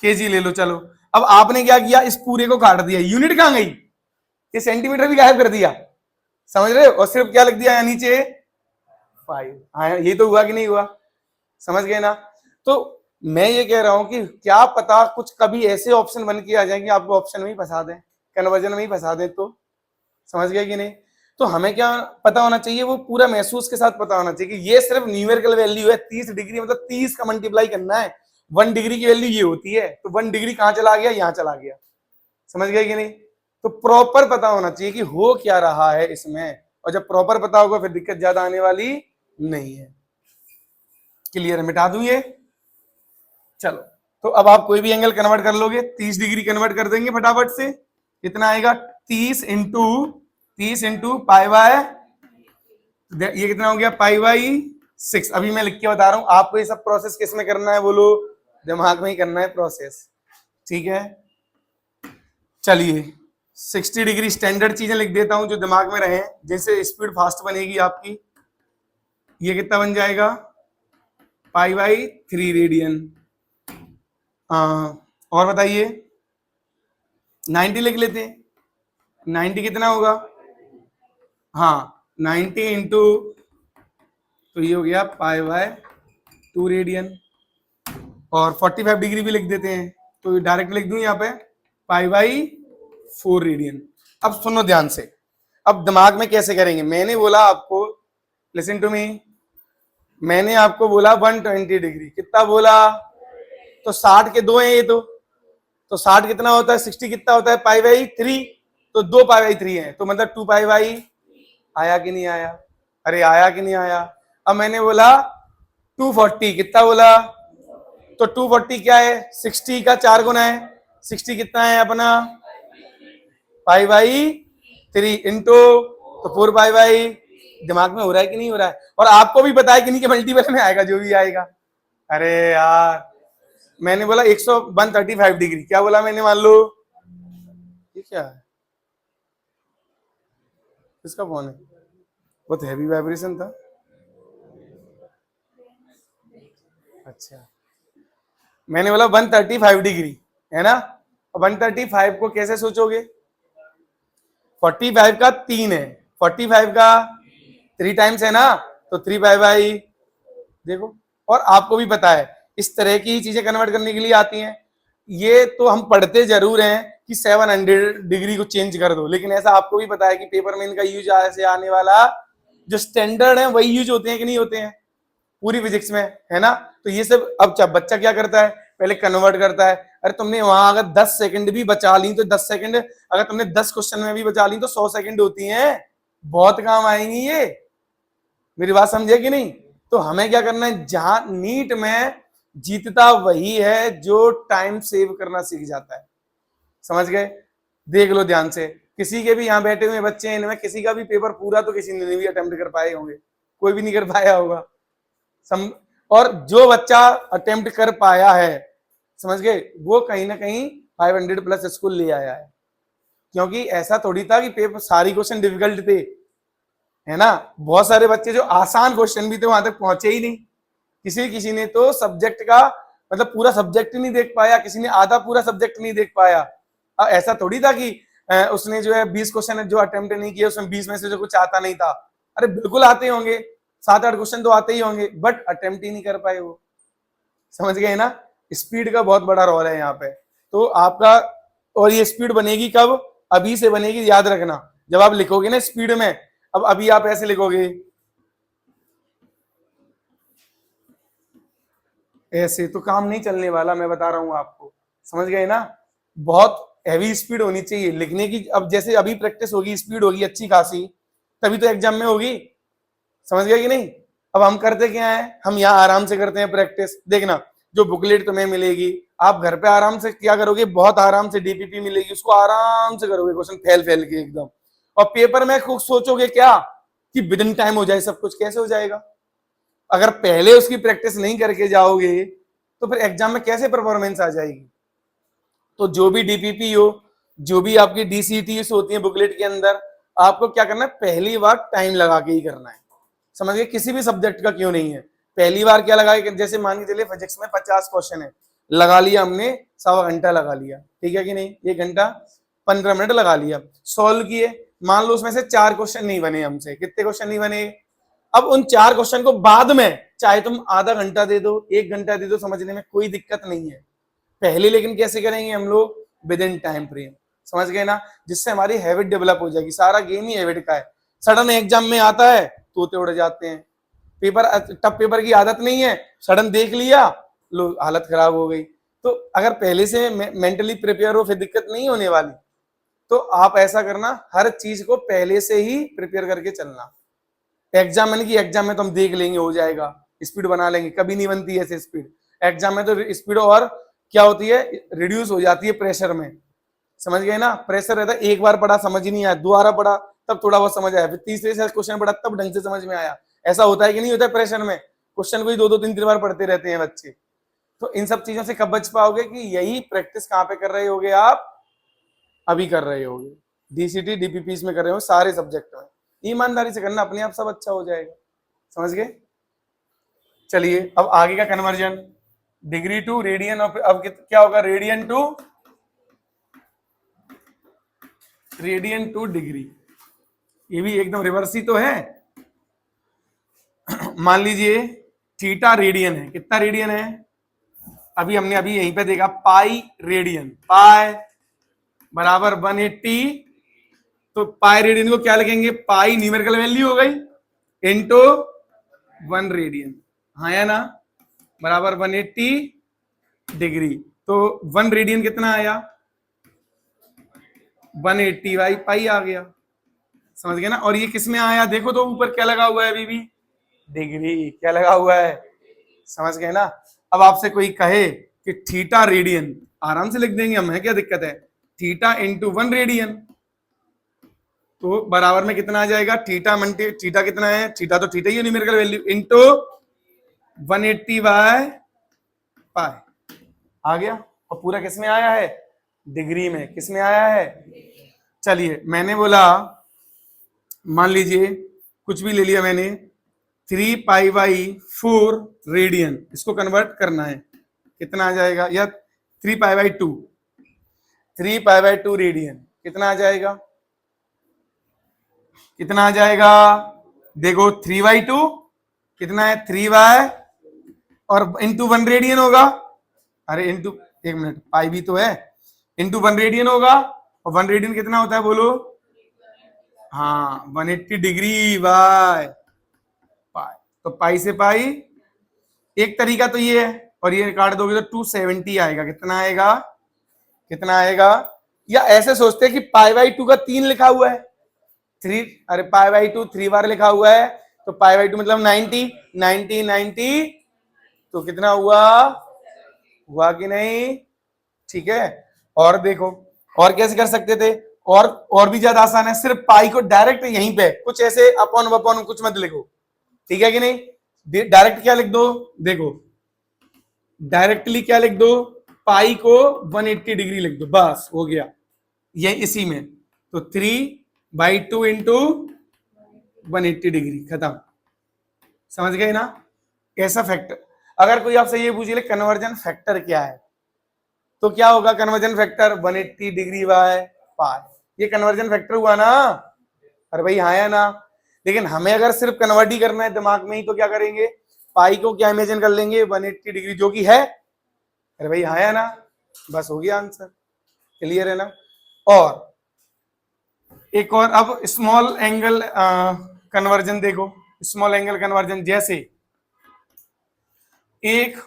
केजी ले लो चलो। अब आपने क्या किया, इस पूरे को काट दिया, यूनिट कहां गई, ये सेंटीमीटर भी गायब कर दिया, समझ रहे हो। और सिर्फ क्या लिख दिया नीचे 5। हाँ ये तो हुआ कि नहीं हुआ, समझ गए ना। तो मैं ये कह रहा हूं कि क्या पता कुछ कभी ऐसे ऑप्शन बन के आ जाए कि आपको ऑप्शन में ही फंसा दें, कन्वर्जन में ही फंसा दें, तो समझ गए कि नहीं। तो हमें क्या पता होना चाहिए, वो पूरा महसूस के साथ पता होना चाहिए कि ये सिर्फ न्यूमेरिकल वैल्यू है 30 डिग्री, मतलब 30 का मल्टीप्लाई करना है। 1 डिग्री की वैल्यू ये होती है, तो 1 डिग्री कहां चला गया, यहां चला गया, समझ गए कि नहीं। तो प्रॉपर पता होना चाहिए कि हो क्या रहा है इसमें, और जब प्रॉपर पता होगा फिर दिक्कत ज्यादा आने वाली नहीं है। क्लियर है, मिटा दूं ये। चलो तो अब आप कोई भी एंगल कन्वर्ट कर लोगे, 30 डिग्री कन्वर्ट कर देंगे फटाफट से। कितना आएगा 30 इंटू पाई बाय, ये कितना हो गया पाई बाई 6। अभी मैं लिख के बता रहा हूं आपको, ये सब प्रोसेस किस में करना है बोलो, दिमाग में ही करना है प्रोसेस, ठीक है। चलिए 60 डिग्री स्टैंडर्ड चीजें लिख देता हूं जो दिमाग में रहे, जिससे स्पीड फास्ट बनेगी आपकी। ये कितना बन जाएगा पाई बाई 3 रेडियन। और बताइए 90 लिख लेते हैं, 90 कितना होगा, हाँ 90 इंटू, तो ये हो गया पाई बाय 2 रेडियन। और 45 डिग्री भी लिख देते हैं, तो डायरेक्ट लिख दूं यहाँ पे पाई बाई 4 रेडियन। अब सुनो ध्यान से, अब दिमाग में कैसे करेंगे। मैंने बोला आपको, लिसन टू मी, मैंने आपको बोला 120 डिग्री, कितना बोला, तो 60 के 2 हैं ये, तो 60 कितना होता है, 60 कितना होता है पाई बाई 3, तो 2 पाई बाई 3 है, तो मतलब 2 पाई बाई, आया कि नहीं आया, अरे आया कि नहीं आया। अब मैंने बोला 240, कितना बोला, तो 240 क्या है, 60 का 4 गुना है, 60 कितना है अपना पाई बाई 3 इंटू, तो 4 पाई बाई। दिमाग में हो रहा है कि नहीं हो रहा है। और आपको भी पता है कि नहीं कि मल्टीपल में आएगा जो भी आएगा। अरे यार मैंने बोला 135 डिग्री, क्या बोला मैंने, मान लो ये क्या है, किसका फोन है, बहुत हैवी वाइब्रेशन था, अच्छा मैंने बोला 135 डिग्री है ना। 135 को कैसे सोचोगे, 45 का 3 है, 45 का 3 टाइम्स है ना, तो 3 पाई, देखो। और आपको भी पता है इस तरह की चीजें कन्वर्ट करने के लिए आती हैं। ये तो हम पढ़ते जरूर हैं कि 700 डिग्री को चेंज कर दो, लेकिन ऐसा आपको भी पता है कि पेपर में इनका यूज ऐसे आने वाला जो स्टैंडर्ड है वही यूज होते हैं कि नहीं होते हैं पूरी फिजिक्स में, है ना। तो ये सब अब बच्चा क्या करता है, पहले कन्वर्ट करता है। अरे तुमने वहां अगर 10 सेकंड भी बचा ली तो 10 सेकंड, अगर तुमने 10 क्वेश्चन में भी बचा ली तो 100 सेकंड होती हैं, बहुत काम आएंगी ये। मेरी बात समझे कि नहीं। तो हमें क्या करना है, जहां नीट में जीतता वही है जो टाइम सेव करना सीख जाता है, समझ गए। देख लो ध्यान से, किसी के भी यहाँ बैठे हुए बच्चे हैं, इनमें किसी का भी पेपर पूरा तो किसी ने भी अटेम्प्ट कर पाए होंगे, कोई भी नहीं कर पाया होगा। और जो बच्चा अटेम्प्ट कर पाया है, समझ गए, वो कहीं ना कहीं 500 प्लस स्कोर ले आया है। क्योंकि ऐसा थोड़ी था कि पेपर सारी क्वेश्चन डिफिकल्ट थे, है ना। बहुत सारे बच्चे जो आसान क्वेश्चन भी थे वहां तक पहुंचे ही नहीं। किसी ने तो सब्जेक्ट का मतलब पूरा सब्जेक्ट नहीं देख पाया, किसी ने आधा पूरा सब्जेक्ट नहीं देख पाया। ऐसा थोड़ी था कि उसने जो है 20 क्वेश्चन जो अटेम्प्ट नहीं किए उसमें 20 में से जो कुछ आता नहीं था। अरे बिल्कुल आते होंगे, 7-8 क्वेश्चन तो आते ही होंगे, बट अटेम्प्ट ही नहीं कर पाए वो, समझ गए ना। स्पीड का बहुत बड़ा रोल है यहाँ पे। तो आपका, और ये स्पीड बनेगी कब, अभी से बनेगी, याद रखना। जब आप लिखोगे ना स्पीड में, अब अभी आप ऐसे लिखोगे, ऐसे तो काम नहीं चलने वाला, मैं बता रहा हूं आपको, समझ गए ना। बहुत हैवी स्पीड होनी चाहिए लिखने की। अब जैसे अभी प्रैक्टिस होगी, स्पीड होगी अच्छी खासी, तभी तो एग्जाम में होगी, समझ गए कि नहीं। अब हम करते क्या है, हम यहाँ आराम से करते हैं प्रैक्टिस। देखना जो बुकलेट तुम्हें मिलेगी, आप घर पे आराम से क्या करोगे, बहुत आराम से डीपीपी मिलेगी, उसको आराम से करोगे क्वेश्चन फैल फैल के एकदम। और पेपर में खुद सोचोगे क्या कि विद इन टाइम हो जाए सब कुछ, कैसे हो जाएगा। अगर पहले उसकी प्रैक्टिस नहीं करके जाओगे तो फिर एग्जाम में कैसे परफॉर्मेंस आ जाएगी। तो जो भी डीपीपी हो, जो भी आपकी डीसीटी होती है बुकलेट के अंदर, आपको क्या करना है, पहली बार टाइम लगा के ही करना है, समझिए। किसी भी सब्जेक्ट का क्यों नहीं है, पहली बार क्या लगा, जैसे मान के चलिए फिजिक्स में 50 क्वेश्चन है, लगा लिया हमने, 1.25 घंटा लगा लिया, ठीक है कि नहीं, 1 घंटा 15 मिनट लगा लिया, सोल्व किए। मान लो उसमें से 4 क्वेश्चन नहीं बने हमसे, कितने क्वेश्चन नहीं बने। अब उन 4 क्वेश्चन को बाद में चाहे तुम आधा घंटा दे दो, 1 घंटा दे दो, समझने में कोई दिक्कत नहीं है। पहले लेकिन कैसे करेंगे हम लोग, विद इन टाइम फ्रेम, समझ गए ना, जिससे हमारी हैबिट डेवलप हो जाएगी। सारा गेम ही हैबिट का है। सडन एग्जाम में आता है तोते उड़ जाते हैं, पेपर टफ पेपर की आदत नहीं है, सडन देख लिया लो हालत खराब हो गई। तो अगर पहले से मेंटली प्रिपेयर हो फिर दिक्कत नहीं होने वाली। तो आप ऐसा करना, हर चीज को पहले से ही प्रिपेयर करके चलना। एग्जाम में नहीं कि एग्जाम में तो हम देख लेंगे हो जाएगा, स्पीड बना लेंगे, कभी नहीं बनती ऐसे स्पीड। एग्जाम में तो स्पीड और क्या होती है, रिड्यूस हो जाती है प्रेशर में, समझ गए ना। प्रेशर रहता है, एक बार पढ़ा समझ ही नहीं आया, दोबारा पढ़ा तब थोड़ा बहुत समझ आया, फिर तीसरे से क्वेश्चन पढ़ा तब ढंग से समझ में आया। ऐसा होता है कि नहीं होता है प्रेशर में, क्वेश्चन को ही 2-2 3-3 बार पढ़ते रहते हैं बच्चे। तो इन सब चीजों से कब बच पाओगे, कि यही प्रैक्टिस कहाँ पे कर रहे होगे आप, अभी कर रहे होगे, डीसीटी डीपीपीस में कर रहे हो, सारे सब्जेक्ट में ईमानदारी से करना, अपने आप सब अच्छा हो जाएगा, समझ गए। चलिए अब आगे का कन्वर्जन, डिग्री टू रेडियन, और अब क्या होगा, रेडियन टू डिग्री। ये भी एकदम रिवर्स ही तो है। मान लीजिए थीटा रेडियन है, कितना रेडियन है, अभी हमने यहीं पे देखा पाई रेडियन, पाई बराबर 180। तो पाई रेडियन को क्या लिखेंगे, पाई न्यूमेरिकल वैल्यू हो गई इंटू 1 रेडियन, हाँ या ना, बराबर 180 डिग्री। तो 1 रेडियन कितना आया, 180 बाई पाई आ गया, समझ गए ना। और ये किस में आया, देखो तो ऊपर क्या लगा हुआ है, अभी भी डिग्री, क्या लगा हुआ है, समझ गए ना। अब आपसे कोई कहे कि थीटा रेडियन, आराम से लिख देंगे हम, है क्या दिक्कत है, थीटा इंटू 1 रेडियन, तो बराबर में कितना आ जाएगा, थीटा मल्टी थीटा कितना है, थीटा तो थीटा ही है numerical value, into 180 by pi आ गया। और पूरा किस में आया है, डिग्री में, किस में आया है। चलिए मैंने बोला, मान लीजिए कुछ भी ले लिया मैंने, 3 पाई बाई 4 रेडियन, इसको कन्वर्ट करना है, कितना आ जाएगा, या 3 pi by 2, 3 pi by 2 radian कितना आ जाएगा, कितना आ जाएगा, देखो 3/2 कितना है, 3 और इंटू 1 रेडियन होगा, अरे इंटू, एक मिनट, पाई भी तो है, इंटू 1 रेडियन होगा, और 1 रेडियन कितना होता है बोलो, हाँ 180 डिग्री बाय पाई, तो पाई से पाई, एक तरीका तो ये है, और ये काट दोगे तो 270 आएगा, कितना आएगा, कितना आएगा, या ऐसे सोचते हैं कि पाई/2 का 3 लिखा हुआ है, 3, अरे पाई/2 3 बार लिखा हुआ है, तो पाई/2 मतलब 90, 90 90, तो कितना हुआ, हुआ कि नहीं, ठीक है। और देखो, और कैसे कर सकते थे, और भी ज्यादा आसान है, सिर्फ पाई को डायरेक्ट यहीं पे कुछ ऐसे अपॉन अपॉन कुछ मत लिखो, ठीक है कि नहीं, डायरेक्ट क्या लिख दो, देखो डायरेक्टली क्या लिख दो, पाई को 180 डिग्री लिख दो, बस हो गया, ये इसी में, तो 3/2 इंटू 180 डिग्री, खत्म, समझ गए ना, ऐसा फैक्टर। अगर कोई आपसे ये पूछ ले कन्वर्जन फैक्टर क्या है, तो क्या होगा, conversion factor 180 degree by pi, ये कन्वर्जन फैक्टर हुआ ना, अरे भाई हाँ या ना, लेकिन हमें अगर सिर्फ कन्वर्ट ही करना है दिमाग में ही, तो क्या करेंगे, पाई को क्या इमेजिन कर लेंगे 180 डिग्री, जो कि है, अरे भाई हाँ या ना, बस हो गया आंसर, क्लियर है ना। और एक और, अब स्मॉल एंगल कन्वर्जन देखो, स्मॉल एंगल कन्वर्जन, जैसे एक,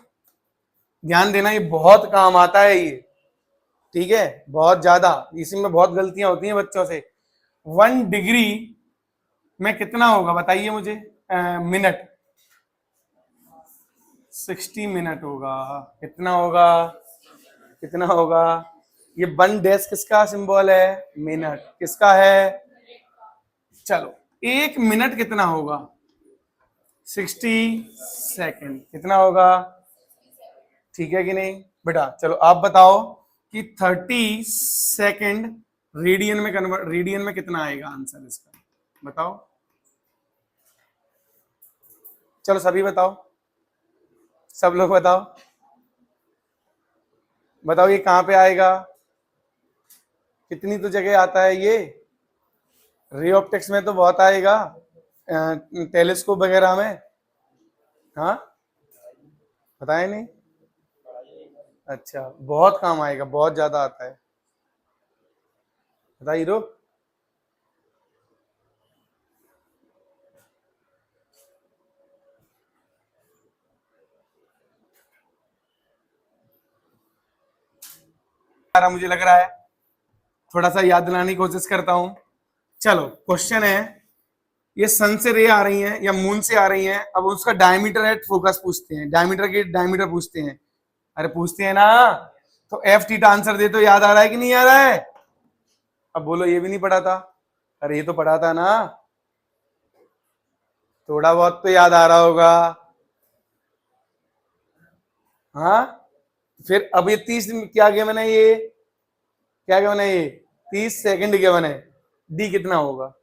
ध्यान देना ये बहुत काम आता है ये, ठीक है, बहुत ज्यादा, इसमें बहुत गलतियां होती हैं बच्चों से, 1 डिग्री में कितना होगा बताइए मुझे, मिनट, 60 मिनट होगा, कितना होगा, कितना होगा, ये 1 डैश किसका सिंबल है, मिनट, किसका है, चलो 1 मिनट कितना होगा, 60 सेकंड, कितना होगा, ठीक है कि नहीं बेटा, चलो आप बताओ कि 30 सेकंड रेडियन में कन्वर्ट, रेडियन में कितना आएगा आंसर इसका, बताओ, चलो सभी बताओ, सब लोग बताओ, बताओ ये कहां पे आएगा, कितनी तो जगह आता है ये, रे ऑप्टिक्स में तो बहुत आएगा, टेलीस्कोप वगैरह में, हाँ बताए नहीं, अच्छा बहुत काम आएगा, बहुत ज्यादा आता है, बताइए रो, मुझे लग रहा है, थोड़ा सा याद दिलाने की कोशिश करता हूं, चलो क्वेश्चन है, ये सन से रे आ रही हैं या मून से आ रही हैं, अब उसका डायमीटर एट फोकस पूछते हैं, डायमीटर की डायमीटर पूछते हैं, अरे पूछते हैं ना, तो एफ थीटा आंसर दे, तो याद आ रहा है कि नहीं आ रहा है, अब बोलो ये भी नहीं पढ़ा था, अरे ये तो पढ़ा था ना, थोड़ा बहुत तो याद आ रहा होगा, हाँ, फिर अब ये 30 क्या गया मैंने, ये क्या गया मैंने, ये 30 सेकंड गया मैंने, डी कितना होगा,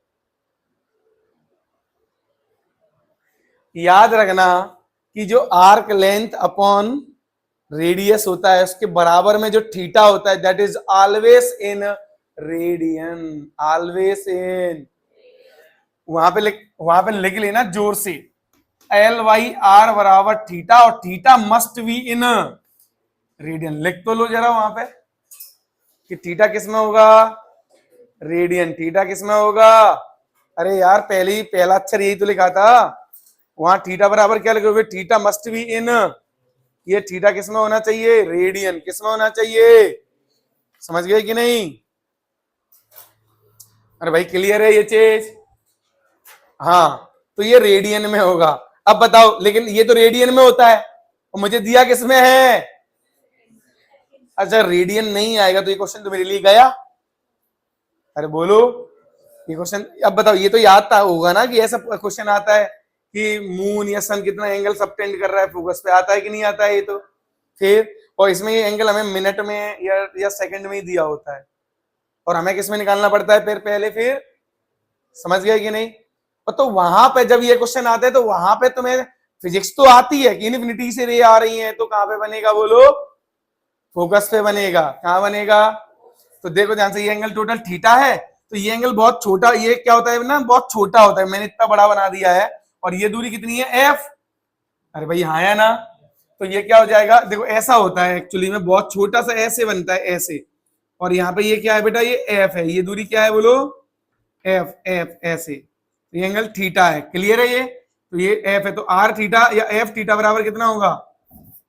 याद रखना कि जो आर्क लेंथ अपॉन रेडियस होता है उसके बराबर में जो थीटा होता है, that is always in radian, always in, वहां पे लिख लेना जोर से, LYR बराबर थीटा, और theta must be in radian, लिख तो लो जरा वहां पे कि थीटा किस में होगा, रेडियन, थीटा किस में होगा, अरे यार पहला अक्षर यही तो लिखा था, वहां थीटा बराबर क्या लिखे हुए, थीटा मस्ट बी इन, ये थीटा किस में होना चाहिए, रेडियन, किस में होना चाहिए, समझ गए कि नहीं, अरे भाई क्लियर है ये चीज, हाँ, तो ये रेडियन में होगा, अब बताओ, लेकिन ये तो रेडियन में होता है, और मुझे दिया किस में है, अच्छा रेडियन नहीं आएगा तो ये क्वेश्चन तो मेरे लिए गया, अरे बोलो, ये क्वेश्चन, अब बताओ, ये तो याद था होगा ना कि ऐसा क्वेश्चन आता है कि मून या सन कितना एंगल सबटेंड कर रहा है फोकस पे, आता है कि नहीं आता है ये तो, फिर और इसमें ये एंगल हमें मिनट में या सेकंड में ही दिया होता है, और हमें किस में निकालना पड़ता है फिर पहले, फिर समझ गए कि नहीं, तो वहां पे जब ये क्वेश्चन आते हैं तो वहां पे तुम्हें फिजिक्स तो आती है कि इनफिनिटी से रे आ रही है, तो कहां पे बनेगा बोलो, फोकस पे बनेगा। कहां बनेगा, तो देखो ध्यान से, ये एंगल टोटल थीटा है, तो ये एंगल बहुत छोटा, ये क्या होता है ना, बहुत छोटा होता है, मैंने इतना बड़ा बना दिया है, और ये दूरी कितनी है, एफ। अरे भाई हाँ है ना, तो ये क्या हो जाएगा, देखो ऐसा होता है एक्चुअली में, बहुत छोटा सा ऐसे बनता है ऐसे, और यहाँ पे ये क्या है बेटा, ये एफ है, ये दूरी क्या है बोलो, एफ, एफ ऐसे, ये एंगल थीटा है, क्लियर है ये, तो ये एफ है, तो आर थीटा या एफ थीटा बराबर कितना होगा,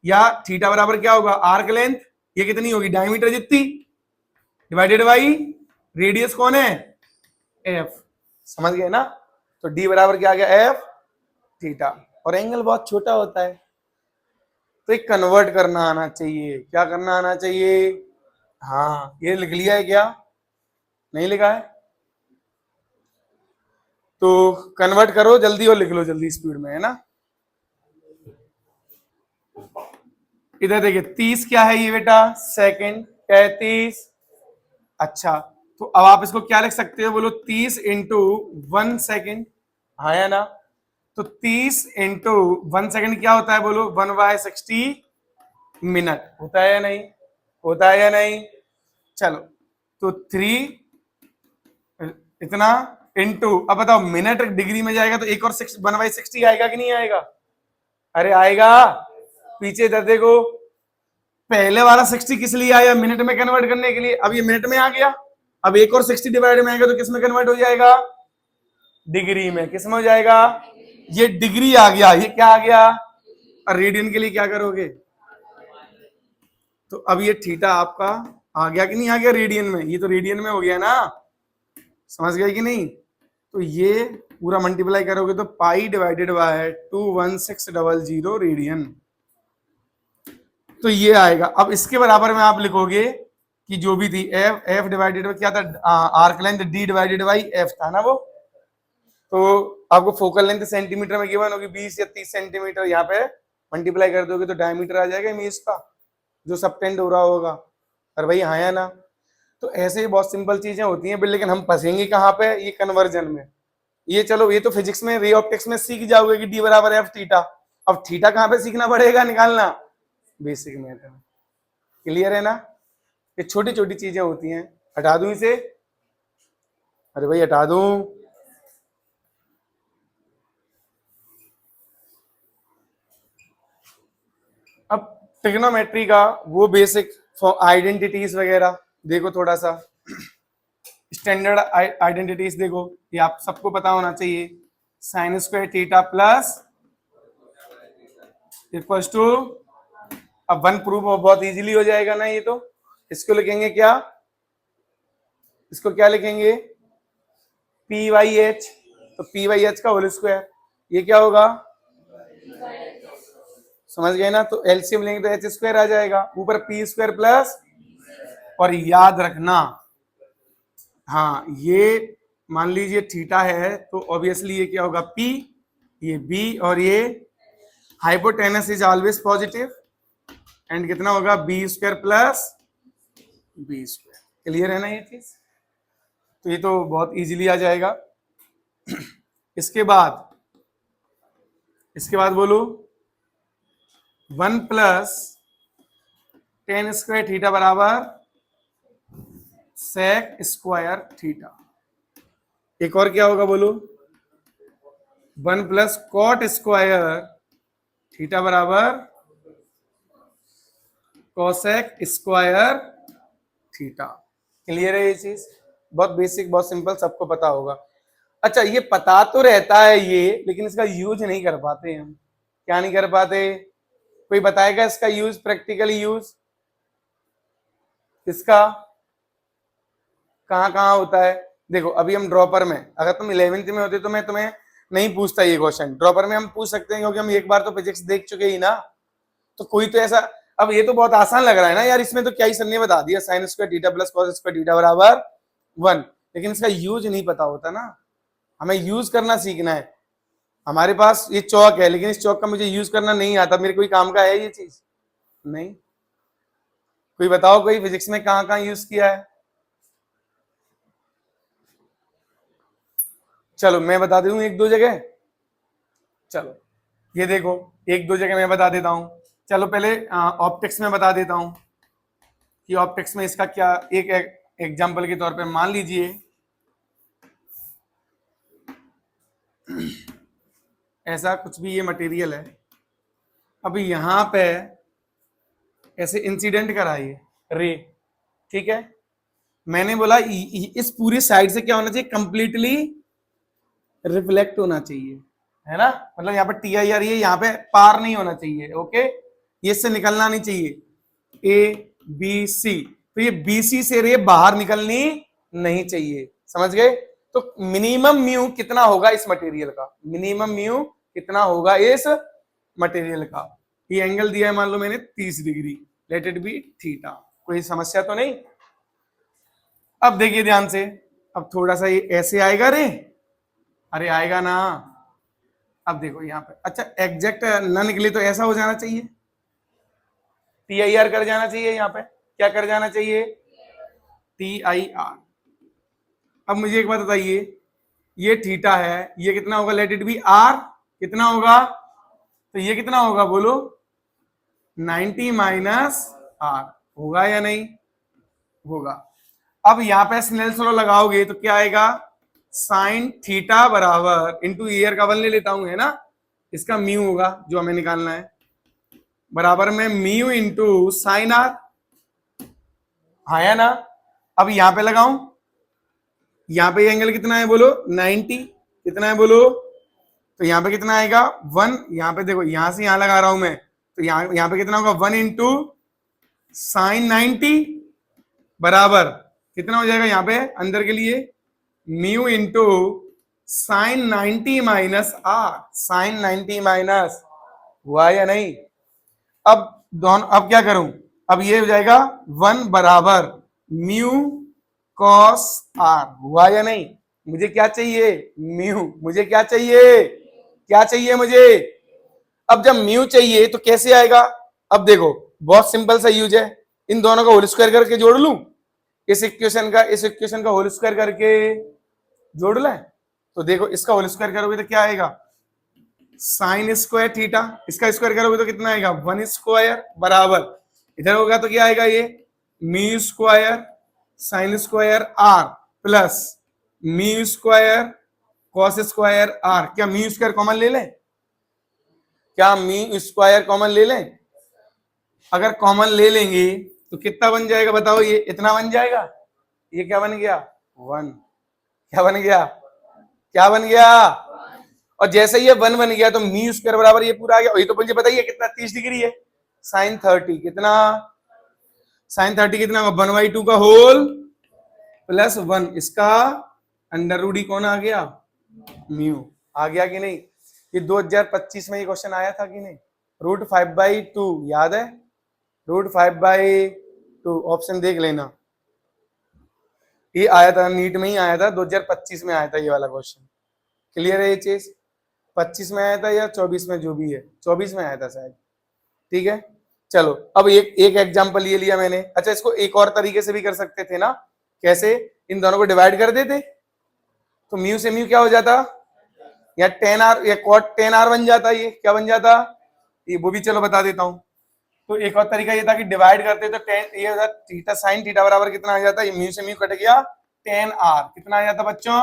या थीटा बराबर क्या होगा, आर्क लेंथ, ये कितनी होगी, डायमीटर जितनी, डिवाइडेड बाई रेडियस कौन है, एफ, समझ गए ना, तो डी बराबर क्या आ गया, एफ थीटा, और एंगल बहुत छोटा होता है, तो एक कन्वर्ट करना आना चाहिए, क्या करना आना चाहिए, हाँ ये लिख लिया है क्या, नहीं लिखा है, तो कन्वर्ट करो जल्दी और लिख लो जल्दी स्पीड में, है ना। इधर देखिए 30 क्या है ये बेटा, सेकंड, क्या है 30, अच्छा, तो अब आप इसको क्या लिख सकते हो बोलो, 30 इंटू 1 सेकेंड, हाँ या ना, तो 30 इंटू 1 सेकेंड क्या होता है बोलो, 1/60 मिनट, होता है या नहीं, होता है या नहीं, चलो, तो 3 इतना इंटू, अब बताओ मिनट डिग्री में जाएगा तो एक और 1/60 आएगा कि नहीं आएगा, अरे आएगा, पीछे इधर देखो, पहले वाला 60 किस लिए आया, मिनट में कन्वर्ट करने के लिए, अब ये मिनट में आ गया, अब एक और 60 डिवाइड में आएगा तो किस में कन्वर्ट हो जाएगा, डिग्री में, किस में हो जाएगा, ये डिग्री आ गया, ये क्या आ गया, और रेडियन के लिए क्या करोगे, तो अब ये थीटा आपका आ गया कि नहीं आ गया रेडियन में, ये तो रेडियन में हो गया ना, समझ गए कि नहीं, तो ये पूरा मल्टीप्लाई करोगे तो पाई डिवाइडेड बाय 21600 रेडियन, तो ये आएगा। अब इसके बराबर में आप लिखोगे कि जो भी थी एफ, एफ डिवाइडेड बाई क्या था, arc length D divided by F था ना वो, तो आपको फोकल लेंथ सेंटीमीटर में गिवन होगी 20 या 30 सेंटीमीटर, यहाँ पे मल्टीप्लाई कर दोगे तो डायमीटर आ जाएगा इमेज का जो सबटेंड हो रहा होगा, और भाई हाँ या ना, तो ऐसे ही बहुत सिंपल चीजें होती हैं, लेकिन हम फंसेंगे कहाँ पे, ये कन्वर्जन में, ये चलो ये तो फिजिक्स में रे ऑप्टिक्स में सीख जाओगे कि डी बराबर एफ थीटा, अब थीटा कहाँ पे सीखना पड़ेगा निकालना, बेसिक मैथ में, क्लियर है ना, ये छोटी छोटी चीजें होती हैं, हटा दूं इसे, अरे भाई हटा दूं, अब ट्रिग्नोमेट्री का वो बेसिक आइडेंटिटीज वगैरह देखो, थोड़ा सा स्टैंडर्ड आइडेंटिटीज देखो, ये आप सबको पता होना चाहिए, sine square theta plus equals to, अब वन प्रूफ बहुत इजीली हो जाएगा ना ये, तो इसको लिखेंगे क्या, इसको क्या लिखेंगे, पी वाई एच, तो पी वाई एच का होल स्क्वायर, ये क्या होगा, समझ गए ना, तो एलसीएम लेंगे तो एच स्क्वायर आ जाएगा, ऊपर पी स्क्वायर प्लस, और याद रखना, हाँ ये मान लीजिए थीटा है तो ऑब्वियसली ये क्या होगा पी, ये बी, और ये hypotenuse is always positive, and कितना होगा B square plus B square, clear है ना ये चीज, तो ये तो बहुत इजीली आ जाएगा। इसके बाद बोलो 1 प्लस टेन स्क्वायर थीटा बराबर सेक स्क्वायर थीटा, एक और क्या होगा बोलो 1 प्लस कॉट स्क्वायर थीटा बराबर कोसेक स्क्वायर थीटा, क्लियर है ये चीज, बहुत बेसिक बहुत सिंपल, सबको पता होगा। अच्छा ये पता तो रहता है ये, लेकिन इसका यूज नहीं कर पाते हम, क्या नहीं कर पाते, कोई बताएगा इसका यूज, प्रैक्टिकली यूज इसका कहाँ कहाँ होता है, देखो अभी हम ड्रॉपर में, अगर तुम 11th में होते तो मैं तुम्हें नहीं पूछता ये क्वेश्चन, ड्रॉपर में हम पूछ सकते हैं क्योंकि हम एक बार तो फिजिक्स देख चुके ही ना, तो कोई तो ऐसा, अब ये तो बहुत आसान लग रहा है ना यार, इसमें तो क्या ही सर ने बता दिया sign square theta plus cos square theta बराबर 1, लेकिन इसका यूज नहीं पता होता ना, हमें यूज करना सीखना है, हमारे पास ये चौक है लेकिन इस चौक का मुझे यूज करना नहीं आता, मेरे कोई काम का है ये चीज नहीं, कोई बताओ कोई फिजिक्स में कहाँ कहाँ यूज किया है, चलो मैं बता दूं एक दो जगह, चलो ये देखो एक दो जगह मैं बता देता हूं। चलो पहले ऑप्टिक्स में बता देता हूं कि ऑप्टिक्स में इसका क्या, एक एग्जांपल के तौर पे मान लीजिए ऐसा कुछ भी ये मटेरियल है, अभी यहां पे ऐसे इंसिडेंट कराइए रे, ठीक है। मैंने बोला इस पूरी साइड से क्या होना चाहिए, कंप्लीटली रिफ्लेक्ट होना चाहिए, है ना। मतलब यहाँ पे टी आई आर, ये यहाँ पे पार नहीं होना चाहिए, ओके, ये इससे निकलना नहीं चाहिए। ए बी सी, तो ये बी सी से रे बाहर निकलनी नहीं चाहिए, समझ गए। तो मिनिमम म्यू कितना होगा इस मटेरियल का, मिनिमम म्यू कितना होगा इस मटेरियल का। ये एंगल दिया है मान लो मैंने 30 degree, let it be theta, कोई समस्या तो नहीं। अब देखिए ध्यान से, अब थोड़ा सा ये ऐसे आएगा रे, अरे आएगा ना। अब देखो यहाँ पे, अच्छा एग्जैक्ट ना निकले तो ऐसा हो जाना चाहिए, टी आई आर कर जाना चाहिए, यहाँ पे क्या कर जाना चाहिए, टी आई आर। अब मुझे एक बात बताइए, ये थीटा है, ये कितना होगा, लेट इट बी आर, कितना होगा, तो ये कितना होगा बोलो, 90 माइनस आर, होगा या नहीं होगा। अब यहां पे स्नेल्स लॉ लगाओगे तो क्या आएगा, साइन थीटा बराबर इंटू ईयर का वन ले लेता हूं, है ना, इसका म्यू होगा जो हमें निकालना है, बराबर में म्यू इंटू साइन आर, हाँ या ना। अब यहां पे लगाऊं, यहां पे एंगल कितना है बोलो, 90, कितना है बोलो, तो यहां पे कितना आएगा 1, यहां पे देखो यहां से यहां लगा रहा हूं मैं, तो यहां पे कितना होगा 1 इंटू साइन 90 बराबर कितना हो जाएगा यहाँ पे अंदर के लिए, mu into sine 90 minus R, sine 90 minus, हुआ या नहीं। अब दोनों, अब क्या करूं, अब ये हो जाएगा 1 बराबर म्यू कॉस आर, हुआ या नहीं। मुझे क्या चाहिए, म्यू, मुझे क्या चाहिए, क्या चाहिए मुझे। अब जब म्यू चाहिए तो कैसे आएगा, अब देखो बहुत सिंपल सा यूज है, इन दोनों का होल स्क्वायर करके जोड़ लूं, इस इक्वेशन का होल स्क्वायर करके जोड़ लें, तो देखो इसका होल स्क्वायर करोगे तो क्या आएगा, साइन स्क्वायर थीटा, इसका स्क्वायर करोगे तो कितना आएगा 1 स्क्वायर बराबर, इधर होगा तो क्या आएगा ये mu square sine square R plus mu square cos square R. क्या म्यू स्क्वायर कॉमन ले लें, क्या म्यू स्क्वायर कॉमन ले लें, अगर कॉमन ले लेंगे तो कितना बन जाएगा बताओ, ये इतना बन जाएगा, ये क्या बन गया 1, क्या बन गया, क्या बन गया, और जैसे ये 1 बन गया तो म्यू स्क्वायर बराबर ये पूरा आ गया। ये तो मुझे बताइए कितना 30 डिग्री है, साइन 30 कितना, साइन 30 कितना होगा 1/2 का होल प्लस 1, इसका अंडर रूट ही कौन आ गया, म्यू आ गया कि नहीं। ये 2025 में ये क्वेश्चन आया था कि नहीं, √5/2 याद है, √5/2 ऑप्शन देख लेना, ये आया था नीट में ही आया था, 2025 में आया था ये वाला क्वेश्चन। क्लियर है ये चीज, 25 में आया था या 24 में, जो भी है 24 में आया था शायद, ठीक है। चलो अब एक एग्जांपल ये लिया मैंने। अच्छा इसको एक और तरीके से भी कर सकते थे ना, कैसे, इन दोनों को डिवाइड कर देते तो म्यू से म्यू क्या हो जाता, या टेन आर या कॉट 10r बन जाता, ये क्या बन जाता, ये वो भी चलो बता देता हूं। तो एक और तरीका ये था कि डिवाइड करते तो टेन, ये थीटा साइन थीटा बराबर कितना आ जाता, ये म्यू से म्यू कट गया 10r, कितना आ जाता बच्चों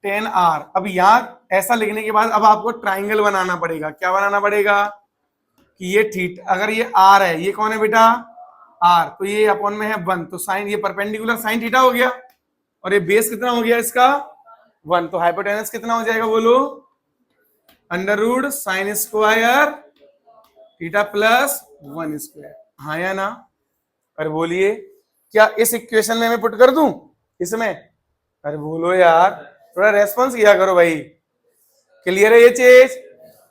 10r। अब यहां ऐसा लिखने के बाद अब आपको ट्राइंगल बनाना पड़ेगा, क्या बनाना पड़ेगा कि ये थीटा, अगर ये r है, ये कौन है बेटा r, तो ये अपॉन में है 1, तो साइन, ये परपेंडिकुलर साइन थीटा हो गया, और ये बेस कितना हो गया इसका 1, तो हाइपोटेनस कितना हो जाएगा बोलो, under root sine square theta plus 1 square, हाँ या ना। अरे बोलिए, क्या इस इक्वेशन में मैं पुट कर दूं इसमें, अरे बोलो यार, थोड़ा रेस्पॉन्स किया करो भाई। क्लियर है ये चीज,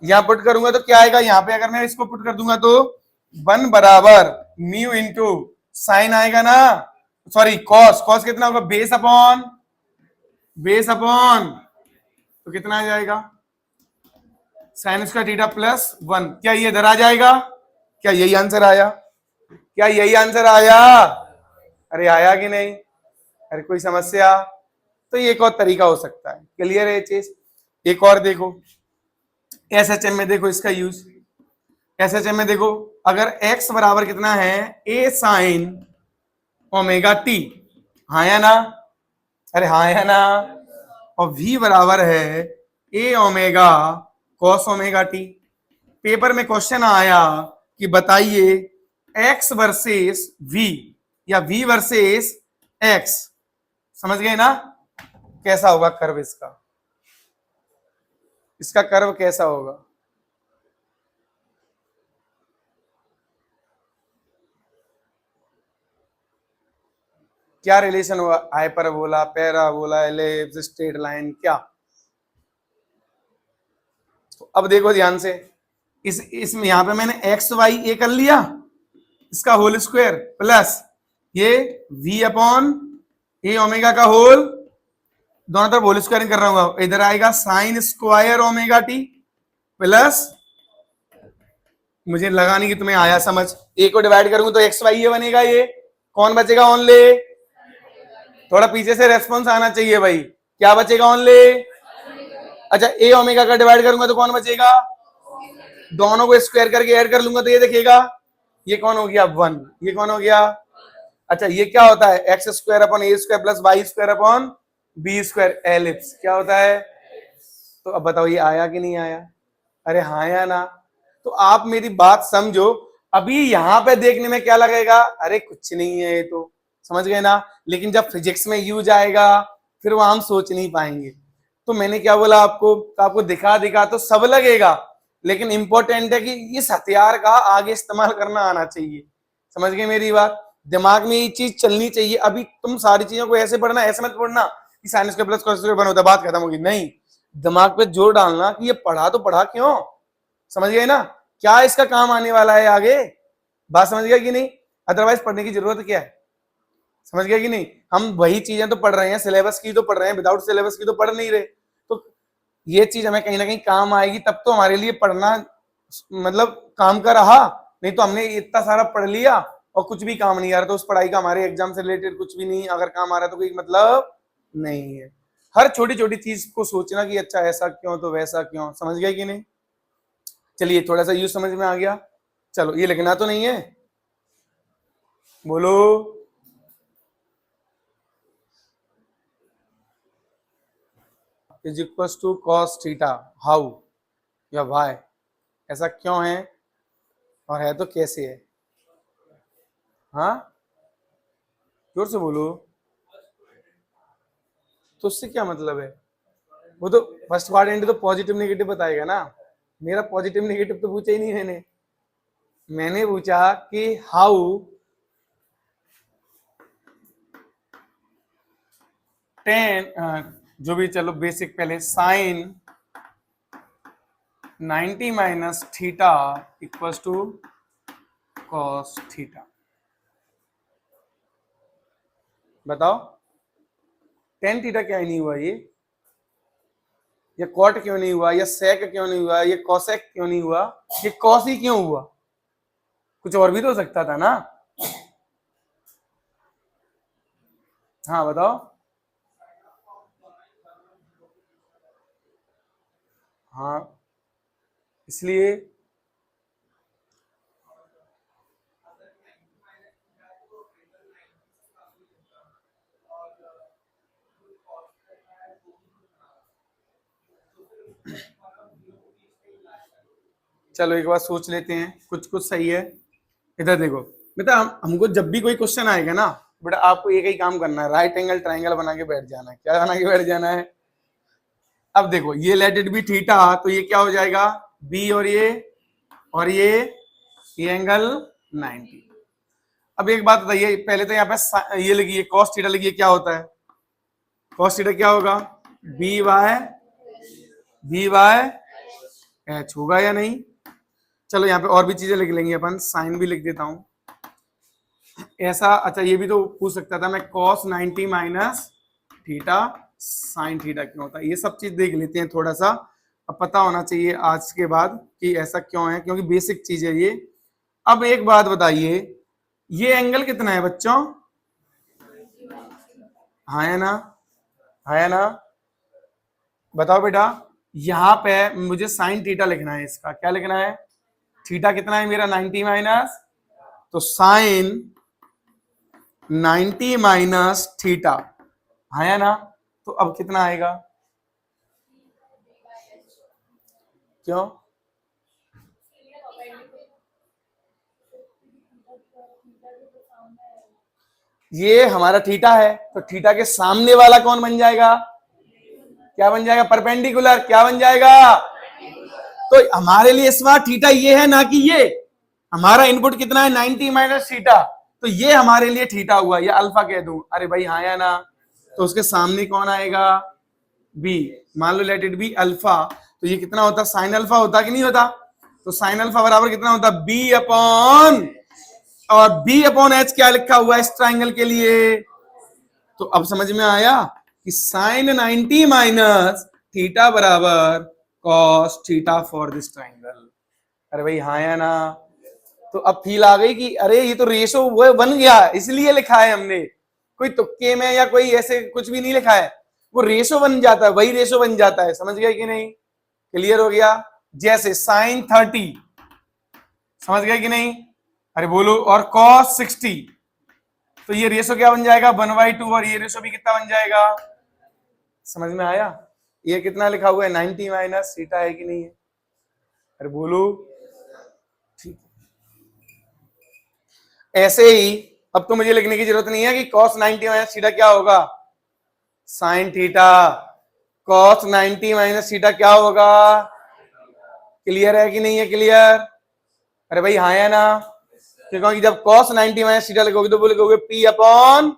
यहां पुट करूंगा तो क्या आएगा, यहाँ पे अगर मैं इसको पुट कर दूंगा तो 1 बराबर म्यू इंटू साइन आएगा ना, सॉरी कॉस, कॉस कितना होगा बेस अपॉन तो कितना आ जाएगा साइन स्क्वायर थीटा प्लस 1, क्या ये इधर आ जाएगा, क्या यही आंसर आया, क्या यही आंसर आया, अरे आया कि नहीं, अरे कोई समस्या, तो ये एक और तरीका हो सकता है। क्लियर है ये चीज। एक और देखो, एसएचएम में देखो इसका यूज, एसएचएम में देखो अगर x बराबर कितना है a साइन ओमेगा टी, हाँ या ना, अरे हाँ या ना, और v बराबर है a omega cos omega T. Paper में क्वेश्चन आया कि बताइए x वर्सेस v या v वर्सेस x, समझ गए ना, कैसा होगा कर्व इसका, इसका कर्व कैसा होगा। क्या रिलेशन हुआ, hyperbola, parabola, ellipse, straight line, क्या। तो अब देखो ध्यान से, इसमें यहां पे मैंने एक्स वाई ए कर लिया, इसका होल स्क्वायर प्लस ये v अपॉन ए ओमेगा का होल, दोनों तरफ होल स्क्वायरिंग कर रहा हूं, इधर आएगा sine square omega T plus, मुझे लगा नहीं कि तुम्हें आया समझ, ए को डिवाइड करूंगा तो एक्स वाई ये बनेगा, ये कौन बचेगा ओनली, थोड़ा पीछे से रेस्पॉन्स आना चाहिए भाई, क्या बचेगा ओनली, अच्छा ए ओमेगा का डिवाइड करूंगा तो कौन बचेगा, दोनों को स्क्वायर करके ऐड कर लूंगा तो ये दिखेगा, ये कौन हो गया 1, ये कौन हो गया, अच्छा ये क्या होता है X square upon A square plus Y square upon B square, ellipse क्या होता है। तो अब बताओ ये आया कि नहीं आया, अरे हाँ या ना। तो आप मेरी बात समझो, अभी यहां पे देखने में क्या लगेगा, अरे कुछ नहीं है ये तो, समझ गए ना, लेकिन जब फिजिक्स में यूज आएगा फिर वो हम सोच नहीं पाएंगे। तो मैंने क्या बोला आपको, आपको दिखा दिखा तो सब लगेगा, लेकिन इंपॉर्टेंट है कि इस हथियार का आगे इस्तेमाल करना आना चाहिए, समझ गए मेरी बात, दिमाग में ये चीज चलनी चाहिए। अभी तुम सारी चीजों को ऐसे पढ़ना, ऐसे मत पढ़ना कि साइंस के प्लस कॉस बन होता है बात खत्म होगी, नहीं, दिमाग पे जोर डालना कि ये पढ़ा तो पढ़ा क्यों, समझ गए ना, क्या इसका काम आने वाला है आगे, बात समझ गया कि नहीं, अदरवाइज पढ़ने की जरूरत क्या है, समझ गया कि नहीं। हम वही चीजें तो पढ़ रहे हैं, सिलेबस की तो पढ़ रहे हैं, विदाउट सिलेबस की तो पढ़ नहीं रहे। तो ये चीज हमें कहीं ना कहीं काम आएगी, तब तो हमारे लिए पढ़ना मतलब काम का रहा, नहीं तो हमने इतना सारा पढ़ लिया और कुछ भी काम नहीं आ रहा, तो उस पढ़ाई का हमारे एग्जाम से रिलेटेड कुछ भी नहीं, अगर काम आ रहा है तो कोई मतलब नहीं है। हर छोटी छोटी चीज को सोचना कि अच्छा ऐसा क्यों तो वैसा क्यों, समझ गया कि नहीं। चलिए थोड़ा सा यूज समझ में आ गया, चलो ये लिखना तो नहीं है, बोलो, is equal to cos theta, how या वाई, ऐसा क्यों है और है तो कैसे है, हाँ जोर से बोलो, तो उससे क्या मतलब है, वो तो फर्स्ट क्वाड्रेंट तो पॉजिटिव नेगेटिव बताएगा ना, मेरा पॉजिटिव नेगेटिव तो पूछा ही नहीं मैंने पूछा कि हाउ टेन, जो भी चलो बेसिक पहले, sine 90 minus theta equal to cos theta, बताओ टेन थीटा क्या नहीं हुआ ये कॉट क्यों नहीं हुआ, या सेक क्यों नहीं हुआ, ये कॉसेक क्यों नहीं हुआ, ये कॉस ही क्यों हुआ, कुछ और भी तो हो सकता था ना, हाँ बताओ, हाँ इसलिए चलो एक बार सोच लेते हैं, कुछ कुछ सही है। इधर देखो बेटा, हमको जब भी कोई क्वेश्चन आएगा ना बेटा, आपको एक ही काम करना है, राइट एंगल ट्रायंगल बना के बैठ जाना है, क्या बना के बैठ जाना है। अब देखो ये लेट इट बी थीटा, तो ये क्या हो जाएगा बी, और ये एंगल 90। अब एक बात बताइए, पहले तो यहाँ पे ये लिखिए कॉस थीटा लिखिए, क्या होता है कॉस थीटा, क्या होगा बी बाय एच होगा या नहीं। चलो यहाँ पे और भी चीजें लिख लेंगे अपन, साइन भी लिख देता हूं ऐसा, अच्छा ये भी तो पूछ सकता था मैं, cos 90 minus theta sine theta क्यों होता है, ये सब चीज देख लेते हैं थोड़ा सा, अब पता होना चाहिए आज के बाद कि ऐसा क्यों है, क्योंकि बेसिक चीज है ये। अब एक बात बताइए, ये एंगल कितना है बच्चों, हाँ या ना, हाँ या ना, बताओ बेटा, यहां पे मुझे साइन थीटा लिखना है, इसका क्या लिखना है, थीटा कितना है मेरा 90 माइनस, तो साइन 90 माइनस थीटा है ना, तो अब कितना आएगा, क्यों, ये हमारा थीटा है, तो थीटा के सामने वाला कौन बन जाएगा, क्या बन जाएगा, परपेंडिकुलर, क्या बन जाएगा, तो हमारे लिए इस बार थीटा ये है ना कि ये, हमारा इनपुट कितना है 90 माइनस थीटा, तो ये हमारे लिए थीटा हुआ, या अल्फा कह दूं, अरे भाई हाँ या ना, तो उसके सामने कौन आएगा, बी, मान लो लेट इट बी अल्फा, तो ये कितना होता, साइन अल्फा होता कि नहीं होता, तो साइन अल्फा बराबर कितना होता, बी अपॉन, और बी अपॉन एच क्या लिखा हुआ है इस ट्राइंगल के लिए, तो अब समझ में आया कि साइन 90 माइनस थीटा बराबर cos theta for this triangle, अरे भाई हाँ या ना, तो अब फील आ गई कि अरे ये तो रेशो वो बन गया, इसलिए लिखा है हमने, कोई तुक्के में या कोई ऐसे कुछ भी नहीं लिखा है, वो रेशो बन जाता है, वही रेशो बन जाता है, समझ गया कि नहीं, क्लियर हो गया, जैसे साइन 30, समझ गया कि नहीं, अरे बोलो, और कॉस 60, तो ये रेशो क्या बन जाएगा 1/2, और ये रेशो भी कितना बन जाएगा, समझ में आया, ये कितना लिखा हुआ है 90 माइनस थीटा है कि नहीं है, अरे बोलो, ठीक, ऐसे ही अब तो मुझे लिखने की जरूरत नहीं है कि cos 90 माइनस थीटा क्या होगा, sine theta, cos 90 minus theta क्या होगा, क्लियर है कि नहीं है, क्लियर, अरे भाई हाँ या ना, क्योंकि जब cos 90 माइनस थीटा लिखोगे तो वो लिखोगे p अपॉन,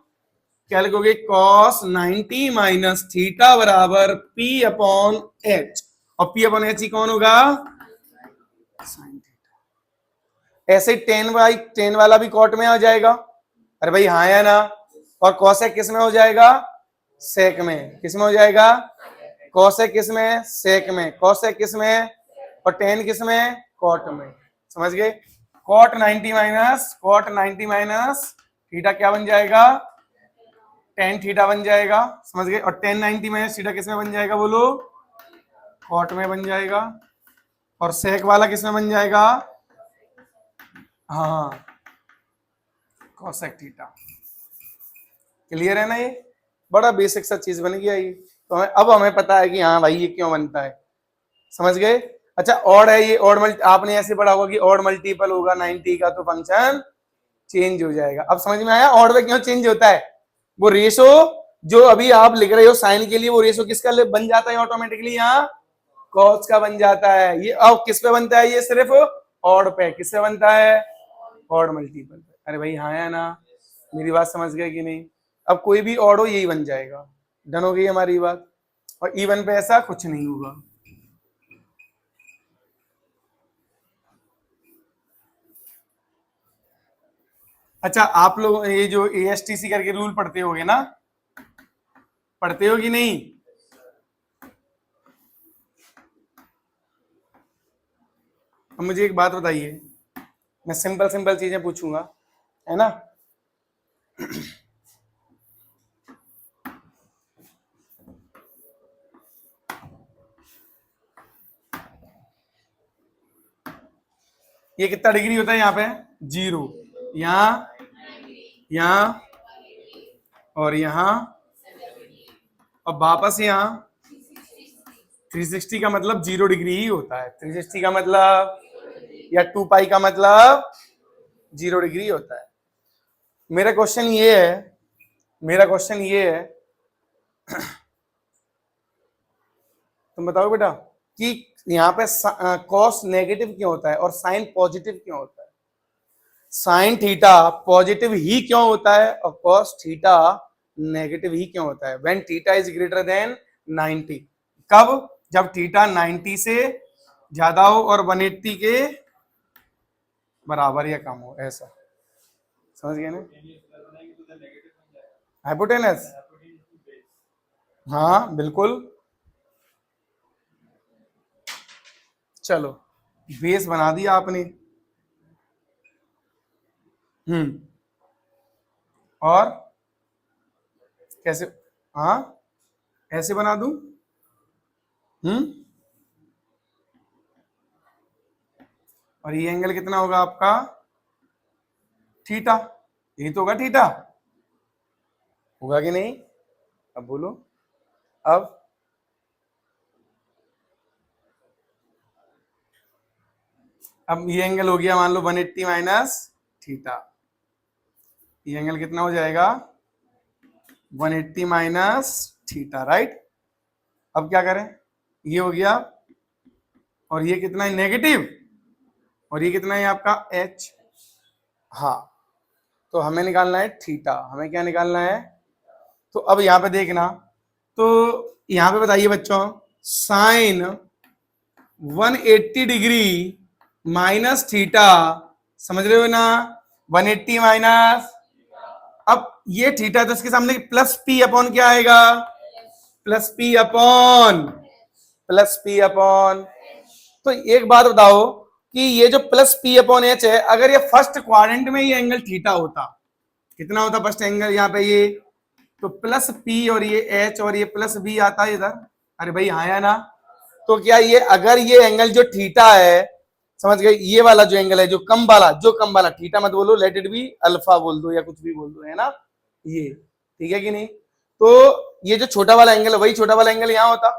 क्या लिखोगे, cos 90 माइनस थीटा बराबर p अपॉन h, और p अपॉन h ही कौन होगा, साइन थीटा, ऐसे tan वाला भी कॉट में आ जाएगा, अरे भाई हाँ या ना, और cosec किस में हो जाएगा, सेक में, किस में हो जाएगा, cosec किस में, सेक में, cosec किस में, और tan किस में, कॉट में, समझ गए, cot 90 माइनस थीटा क्या बन जाएगा, tan थीटा बन जाएगा, समझ गए, और tan 90 माइनस थीटा किस में बन जाएगा बोलो, कॉट में बन जाएगा, और सेक वाला किस में बन जाएगा, हाँ cosec थीटा, क्लियर है ना, ये बड़ा बेसिक सा चीज बन गया ये, तो अब हमें पता है कि हाँ भाई ये क्यों बनता है, समझ गए, अच्छा ऑड है ये, ऑड मल्टी आपने ऐसे पढ़ा होगा कि ऑड मल्टीपल होगा 90 का तो फंक्शन चेंज हो जाएगा, अब समझ में आया ऑड में क्यों चेंज होता है, वो रेशो जो अभी आप लिख रहे हो साइन के लिए, वो रेशो किसका बन जाता है ऑटोमेटिकली, यहाँ कॉस का बन जाता है, ये अब किस पे बनता है, ये सिर्फ ऑड पे, किससे बनता है, ऑड मल्टीपल पे, अरे भाई हाँ या ना, मेरी बात समझ गए कि नहीं, अब कोई भी ऑड हो यही बन जाएगा, डन हो गई हमारी बात, और इवन पे ऐसा कुछ नहीं होगा, अच्छा आप लोग ये जो ASTC करके रूल पढ़ते होगे ना, पढ़ते हो कि नहीं, अब मुझे एक बात बताइए, मैं सिंपल सिंपल चीजें पूछूंगा, है ना, ये कितना डिग्री होता है यहाँ पे, 0, यहाँ, यहाँ, और यहाँ, और वापस यहाँ, 360 का मतलब 0 डिग्री ही होता है, 360 का मतलब, या 2 पाई का मतलब 0 डिग्री होता है, मेरा क्वेश्चन ये है, मेरा क्वेश्चन ये है, तुम बताओ बेटा कि यहाँ पे कॉस नेगेटिव क्यों होता है और साइन पॉजिटिव क्यों होता है, साइन थीटा पॉजिटिव ही क्यों होता है और कॉस थीटा नेगेटिव ही क्यों होता है, when theta is greater than 90, कब, जब थीटा 90 से ज्यादा हो और 180 के बराबर या कम हो, ऐसा, समझ गए ना, हाइपोटेनस, हाँ बिल्कुल, चलो बेस बना दिया आपने, और कैसे, हाँ ऐसे बना दूं, और ये एंगल कितना होगा आपका थीटा, यही तो होगा थीटा, होगा कि नहीं? अब बोलो। अब ये एंगल हो गया मान लो 180 माइनस थीटा, ये एंगल कितना हो जाएगा 180 माइनस थीटा, राइट। अब क्या करें, ये हो गया और ये कितना है नेगेटिव, और ये कितना है आपका एच। हाँ, तो हमें निकालना है थीटा, हमें क्या निकालना है? तो अब यहाँ पे देखना, तो यहाँ पे बताइए बच्चों, साइन 180 डिग्री माइनस थीटा, समझ रहे हो ना? 180 माइनस, अब ये थीटा तो इसके सामने प्लस पी अपॉन क्या आएगा? Plus P upon. तो एक बात बताओ कि ये जो प्लस पी अपॉन एच है, अगर ये फर्स्ट क्वाड्रेंट में ये एंगल थीटा होता, कितना होता फर्स्ट एंगल यहाँ पे ये? तो प्लस पी और ये एच और ये प्लस बी आता है इधर, अरे भाई हाँ या ना? तो क्या ये अगर ये एंगल जो थीटा है, समझ गए, ये वाला जो एंगल है जो कम वाला थीटा मत बोलो, लेट इट बी अल्फा बोल दो या कुछ भी बोल दो, है ना? ये ठीक है कि नहीं? तो ये जो छोटा वाला एंगल है वही छोटा वाला एंगल यहाँ होता,